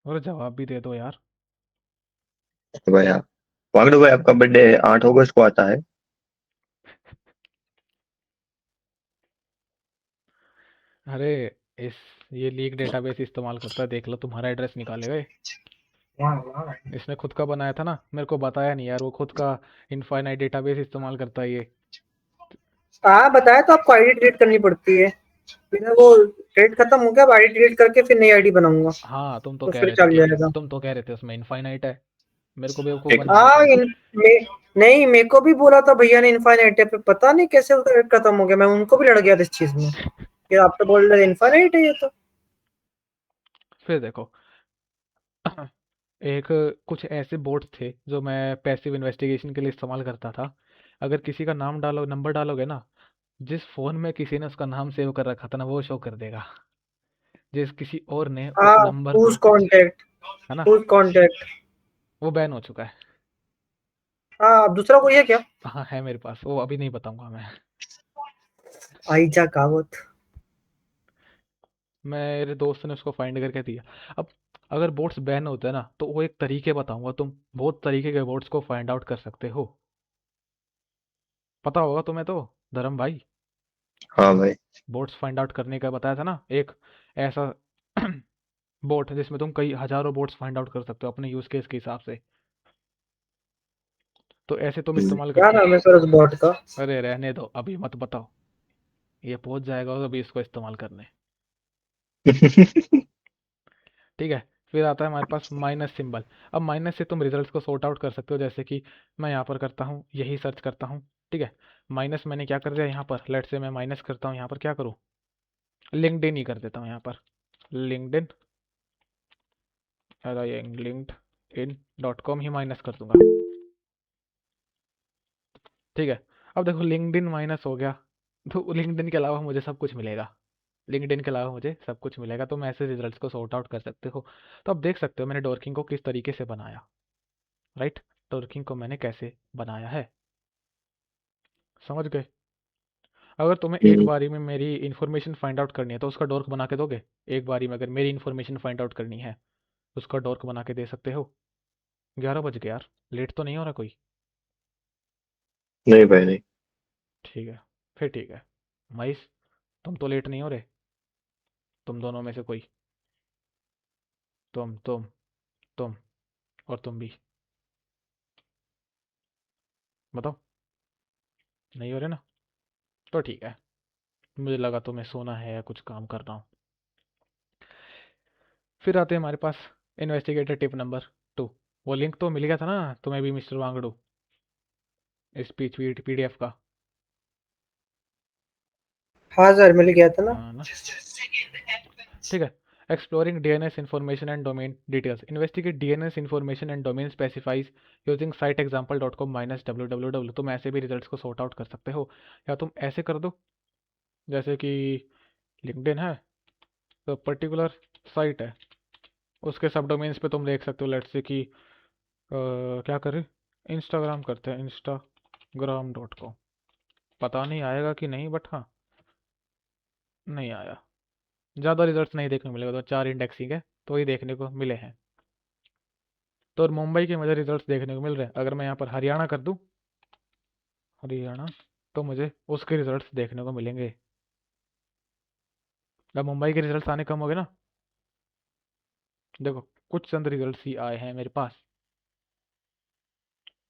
और जवाब भी दे दो यार। भाई आप, वांगडू भाई आपका बर्थडे 8 अगस्त को आता है। अरे इस ये लीक डेटाबेस इस्तेमाल करता है, देख लो तुम्हारा एड्रेस निकाले गए, इसने खुद का बनाया था ना, मेरे को बताया नहीं यार, वो खुद का इनफाइनाइट डेटाबेस इस्तेमाल करता है ये। हाँ बताया तो आपको आईडी डिलीट करनी पड़ती है, फिर वो क्रेडिट खत्म हो गया, अब आईडी डिलीट करके फिर नई आईडी बनाऊंगा हाँ तुम तो तो कह फिर रहे थे चल कि जाएगा। तुम तो कह रहे थे उसमें इनफाइनाइट है, मेरे को बेवकूफ़ एक बना रहे थे। नहीं, मेरे को भी बोला था भैया ने इनफाइनाइट है, फिर पता नहीं कैसे उसका क्रेडिट खत्म हो गया, मैं उनको भी लड़ गया था इस चीज में कि आप तो बोल रहे इनफाइनाइट है ये तो। फिर देखो एक कुछ ऐसे बोट्स थे जो मैं पैसिव इन्वेस्टिगेशन के लिए इस्तेमाल करता था, अगर किसी का नाम डालो, नंबर डालोगे ना, जिस फ़ोन में किसी ने उसका नाम सेव कर रखा था ना वो शो कर देगा, जिस किसी और ने उस हाँ, नंबर हुज को, कांटेक्ट, है ना, हुज कांटेक्ट। वो बैन हो चुका है। हाँ, अब दूसरा कोई है क्या? हाँ है मेरे पास, वो अभी नहीं बताऊंगा मैं। आईजा कावत। मेरे दोस्त ने उसको फाइंड करके दिया। अब अगर बोट्स बैन होते हैं ना तो वो एक तरीके बताऊंगा, तुम बहुत तरीके के बोट्स को फाइंड आउट कर सकते हो। पता होगा तुम्हें तो, धर्म भाई। हाँ भाई। बोट्स फाइंड आउट करने का बताया था ना, एक ऐसा बोट जिसमें तुम कई हजारों बोट्स फाइंड आउट कर सकते हो अपने यूज केस के हिसाब से। तो ऐसे तुम इस्तेमाल कर क्या सकते नाम है सर उस बॉट का? हो। अरे रहने दो, अभी मत बताओ, ये पहुंच जाएगा और अभी इसको इस्तेमाल करने। ठीक है। फिर आता है हमारे पास माइनस सिंबल। अब माइनस से तुम रिजल्ट्स को सॉर्ट आउट कर सकते हो, जैसे कि मैं यहाँ पर करता हूँ, यही सर्च करता हूँ। ठीक है। माइनस मैंने क्या कर दिया यहाँ पर, लेट से मैं माइनस करता हूँ यहाँ पर, क्या करूँ, लिंक्डइन ही कर देता हूँ यहाँ पर, लिंक्डइन, linkedin.com ही माइनस कर दूंगा। ठीक है। अब देखो लिंक्डइन माइनस हो गया, तो लिंक्डइन के अलावा मुझे सब कुछ मिलेगा, लिंक्डइन के अलावा मुझे सब कुछ मिलेगा, तो मैं ऐसे रिजल्ट्स को सॉर्ट आउट कर सकते हो। तो अब देख सकते हो मैंने डॉर्किंग को किस तरीके से बनाया, राइट। डॉर्किंग को मैंने कैसे बनाया है, समझ गए। अगर तुम्हें एक हम्म, बारी में मेरी इन्फॉर्मेशन फाइंड आउट करनी है तो उसका डॉर्क बना के दोगे? एक बारी में अगर मेरी इन्फॉर्मेशन फाइंड आउट करनी है उसका डॉर्क बना के दे सकते हो? 11 बज गए यार, लेट तो नहीं हो रहा कोई? नहीं भाई नहीं। ठीक है, फिर ठीक है। महेश, तुम तो लेट नहीं हो रहे, तुम दोनों में से कोई, तुम और तुम भी, बताओ। नहीं हो रहे ना, तो ठीक है। मुझे लगा तुम्हें सोना है या कुछ काम करना हो। फिर आते हैं हमारे पास इन्वेस्टिगेटर टिप नंबर 2। वो लिंक तो मिल गया था ना तुम्हें भी मिस्टर वांगड़ू, स्पीच पीडीएफ का? हाँ सर, मिल गया था ना। हाँ ना। ठीक है। Exploring DNS information and domain details, investigate DNS information and domain specifies using site example dot com minus www। तुम ऐसे भी रिजल्ट्स को सॉर्ट आउट कर सकते हो, या तुम ऐसे कर दो, जैसे कि लिंक्डइन है तो पर्टिकुलर साइट है, उसके सब डोमेन्स पे तुम देख सकते हो। लेट्स से कि क्या करें, इंस्टाग्राम करते हैं, instagram.com। पता नहीं आएगा कि नहीं, बट हाँ, नहीं आया। ज़्यादा रिजल्ट्स नहीं देखने को मिलेगा, तो 4 इंडेक्सिंग है तो ही देखने को मिले हैं। तो और मुंबई के मुझे रिजल्ट्स देखने को मिल रहे हैं। अगर मैं यहाँ पर हरियाणा कर दूँ, हरियाणा, तो मुझे उसके रिजल्ट्स देखने को मिलेंगे। अब मुंबई के रिजल्ट्स आने कम हो गए ना, देखो कुछ चंद रिजल्ट्स ही आए हैं मेरे पास।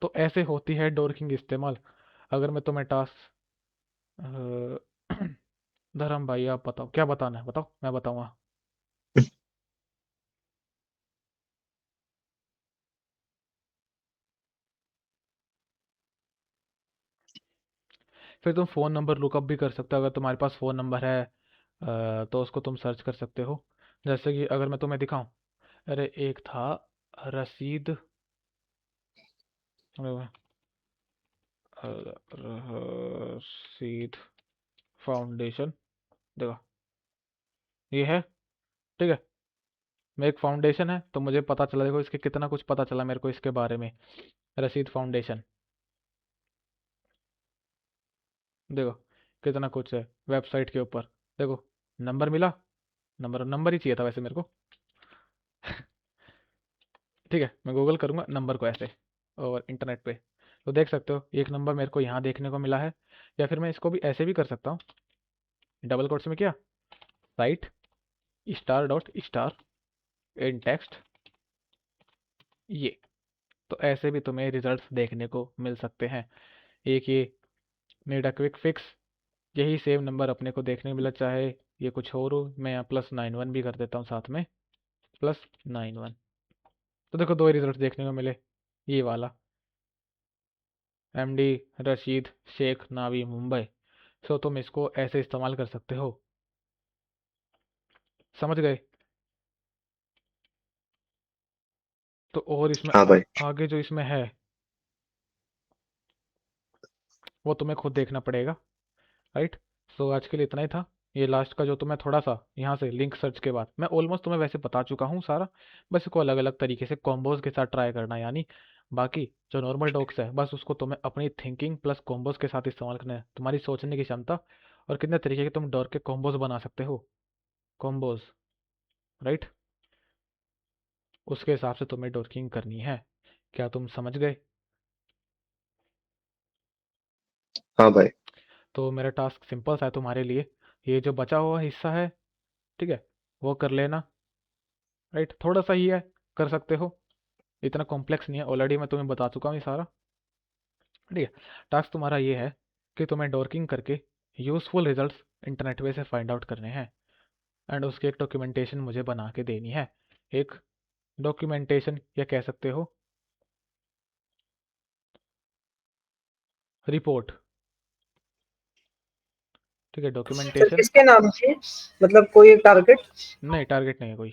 तो ऐसे होती है डोरकिंग इस्तेमाल। अगर मैं तुम्हें टास्क धर्म भाई आप बताओ क्या बताना है, बताओ मैं बताऊंगा। फिर तुम फ़ोन नंबर लुकअप भी कर सकते हो, अगर तुम्हारे पास फ़ोन नंबर है तो उसको तुम सर्च कर सकते हो। जैसे कि अगर मैं तुम्हें दिखाऊं, अरे एक था रसीद, रसीद फाउंडेशन, देखो ये है। ठीक है। मैं एक फाउंडेशन है तो मुझे पता चला, देखो इसके कितना कुछ पता चला मेरे को इसके बारे में। रसीद फाउंडेशन, देखो कितना कुछ है वेबसाइट के ऊपर। देखो नंबर मिला, नंबर नंबर ही चाहिए था वैसे मेरे को। ठीक है, मैं गूगल करूंगा नंबर को ऐसे और इंटरनेट पे, तो देख सकते हो एक नंबर मेरे को यहाँ देखने को मिला है। या फिर मैं इसको भी ऐसे भी कर सकता हूँ, डबल कोट्स में, क्या, साइट स्टार.स्टार इन टेक्स्ट, ये। तो ऐसे भी तुम्हें रिजल्ट्स देखने को मिल सकते हैं। एक ये नीड अ क्विक फिक्स, यही सेम नंबर अपने को देखने को मिला, चाहे ये कुछ और हो। मैं यहाँ +91 भी कर देता हूँ साथ में, +91। तो देखो दो रिजल्ट देखने को मिले, ये वाला एमडी रशीद शेख नावी मुंबई। सो तुम इसको ऐसे इस्तेमाल कर सकते हो, समझ गए। तो और इसमें हाँ भाई। आगे जो इसमें है वो तुम्हें खुद देखना पड़ेगा, राइट। सो आज के लिए इतना ही था। ये लास्ट का जो तुम्हें थोड़ा सा यहाँ से लिंक सर्च के बाद, मैं ऑलमोस्ट तुम्हें वैसे बता चुका हूँ सारा, बस इसको अलग अलग तरीके से कॉम्बोज के साथ ट्राई करना है। यानी बाकी जो नॉर्मल डॉक्स है बस उसको तुम्हें अपनी थिंकिंग प्लस कॉम्बोज के साथ इस्तेमाल करना है, तुम्हारी सोचने की क्षमता और कितने तरीके के तुम डॉर के कॉम्बोज बना सकते हो, कॉम्बोज, राइट। उसके हिसाब से तुम्हें डॉकिंग करनी है। क्या तुम समझ गए? हाँ भाई। तो मेरा टास्क सिंपल सा है तुम्हारे लिए, ये जो बचा हुआ हिस्सा है, ठीक है, वो कर लेना। राइट, थोड़ा सा ही है, कर सकते हो, इतना कॉम्प्लेक्स नहीं है, ऑलरेडी मैं तुम्हें बता चुका हूँ ये सारा। ठीक है, टास्क तुम्हारा ये है कि तुम्हें डॉकिंग करके यूज़फुल रिजल्ट्स इंटरनेट पे से फाइंड आउट करने हैं, एंड उसकी एक डॉक्यूमेंटेशन मुझे बना के देनी है। एक डॉक्यूमेंटेशन या कह सकते हो रिपोर्ट। ठीक है, सर डॉक्यूमेंटेशन। किसके नाम से, मतलब कोई टारगेट? नहीं, टारगेट नहीं है कोई,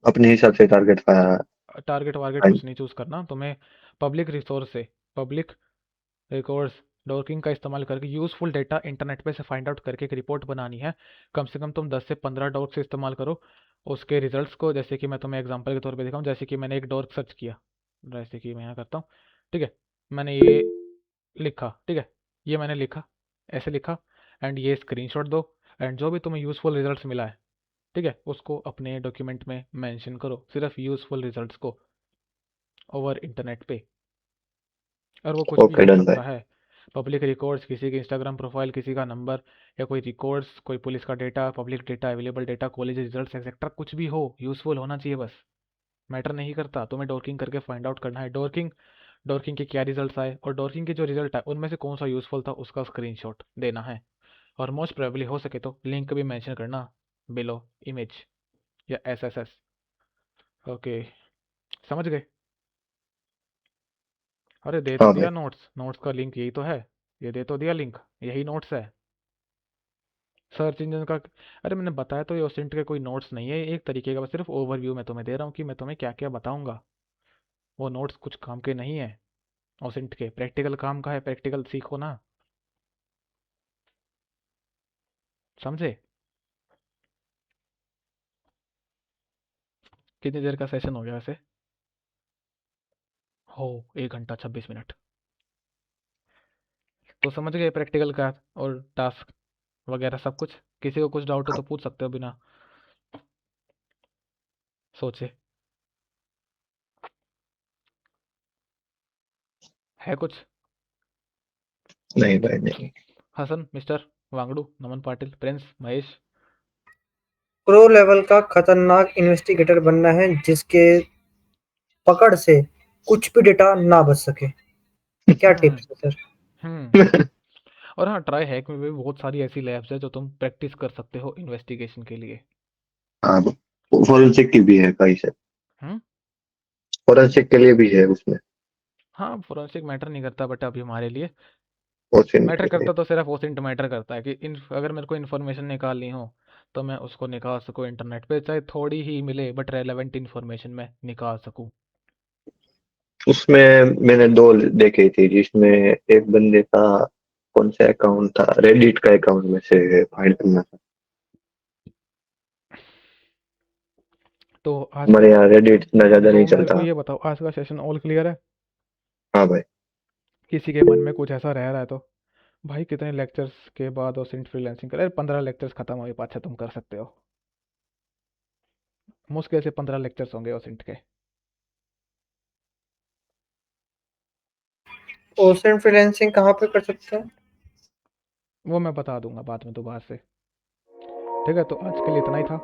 अपने हिसाब से टारगेट का। टारगेट वारगेट हाँ। कुछ नहीं चूज करना तुम्हें। पब्लिक रिसोर्स से, पब्लिक रिकॉर्ड्स, डॉकिंग का इस्तेमाल करके यूज़फुल डेटा इंटरनेट पे से फाइंड आउट करके एक रिपोर्ट बनानी है। कम से कम तुम 10 से 15 डॉक से इस्तेमाल करो उसके रिजल्ट्स को। जैसे कि मैं तुम्हें एग्जांपल के तौर पे दिखाऊं, जैसे कि मैंने एक डॉक सर्च किया, जैसे कि मैं यहाँ करता हूँ। ठीक है, मैंने ये लिखा, ठीक है, ये मैंने लिखा, ऐसे लिखा, एंड ये स्क्रीनशॉट दो, एंड जो भी तुम्हें यूज़फुल रिजल्ट्स मिला है, ठीक है, उसको अपने डॉक्यूमेंट में मेंशन करो, सिर्फ यूज़फुल रिजल्ट्स को, ओवर इंटरनेट पे। और वो कुछ भी ओके हो डन भाई। सकता है, पब्लिक रिकॉर्ड्स, किसी की इंस्टाग्राम प्रोफाइल, किसी का नंबर, या कोई रिकॉर्ड्स, कोई पुलिस का data, public data, available data, college results etcetera, कुछ भी हो, यूज़फुल होना चाहिए बस, मैटर नहीं करता। तुम्हें डॉकिंग करके फाइंड आउट करना है डॉकिंग, डॉकिंग के क्या रिजल्ट्स आए, और डॉकिंग के जो रिजल्ट आए उनमें से कौन सा यूज़फुल था उसका स्क्रीनशॉट देना है। और मोस्ट प्रोबेबली हो सके तो लिंक भी मेंशन करना बिलो इमेज या एसएसएस। ओके, समझ गए? अरे दे तो हाँ भाई। दिया नोट्स, नोट्स का लिंक यही तो है, ये दे तो दिया लिंक, यही नोट्स है। सर्च इंजन का, अरे मैंने बताया तो, ये ओसेंट के कोई नोट्स नहीं है, एक तरीके का बस सिर्फ ओवरव्यू मैं तुम्हें दे रहा हूँ कि मैं तुम्हें क्या क्या बताऊंगा। वो नोट्स कुछ काम के नहीं है, ओसेंट के प्रैक्टिकल काम का है, प्रैक्टिकल सीखो ना, समझे? कितनी देर का सेशन हो गया वैसे? हो, 1 घंटा 26 मिनट। तो समझ गए प्रैक्टिकल का और टास्क वगैरह सब कुछ? किसी को कुछ डाउट हो तो पूछ सकते हो बिना सोचे। है कुछ? नहीं भाई नहीं। Hasan, mister Wangdu, Naman Patil, Prince, Mahesh. Pro level का खतरनाक इन्वेस्टिगेटर बनना है जिसके पकड़ से कुछ भी डेटा ना बच सके। क्या हम्म टिप्स है सर? हम्म और हाँ, ट्राई हैक में भी बहुत सारी ऐसी लैब्स है जो तुम प्रैक्टिस कर सकते हो इन्वेस्टिगेशन के लिए। हाँ, फोरेंसिक की भी है कहीं से। हम्म फोरेंसिक के लिए भी है उसमें। हाँ, फोरेंसिक मैटर नहीं करता, बट अभी हमारे लिए क्वेश्चन मैटर के लिए। करता तो सिर्फ ओसिंट मैटर करता है कि अगर मेरे को इन्फॉर्मेशन निकालनी हो तो मैं उसको निकाल सकूँ इंटरनेट पे, चाहे थोड़ी ही मिले बट रेलेवेंट इन्फॉर्मेशन मैं निकाल सकूँ। उसमें मैंने दो देखे थे जिसमें एक बंदे का कौन सा अकाउंट था, रेडिट का अकाउंट में से फाइंड करना था। तो आज का, हमारे यहाँ रेडिट इतना ज्यादा तो नहीं मेरे को चलता। ये बताओ, आज का सेशन ऑल क्लियर है? हाँ भाई। किसी के मन में कुछ ऐसा रह रहा है तो भाई, कितने लेक्चर्स के बाद ओसिंट फ्रीलांसिंग करे? 15 लेक्चर्स खत्म हुए, पाछे तुम कर सकते हो, मुश्किल से 15 लेक्चर्स होंगे ओसिंट के। ओशन फ्रीलांसिंग कहाँ पे कर सकते हैं? वो मैं बता दूंगा बाद में दोबारा से। ठीक है, तो आज के लिए इतना ही था।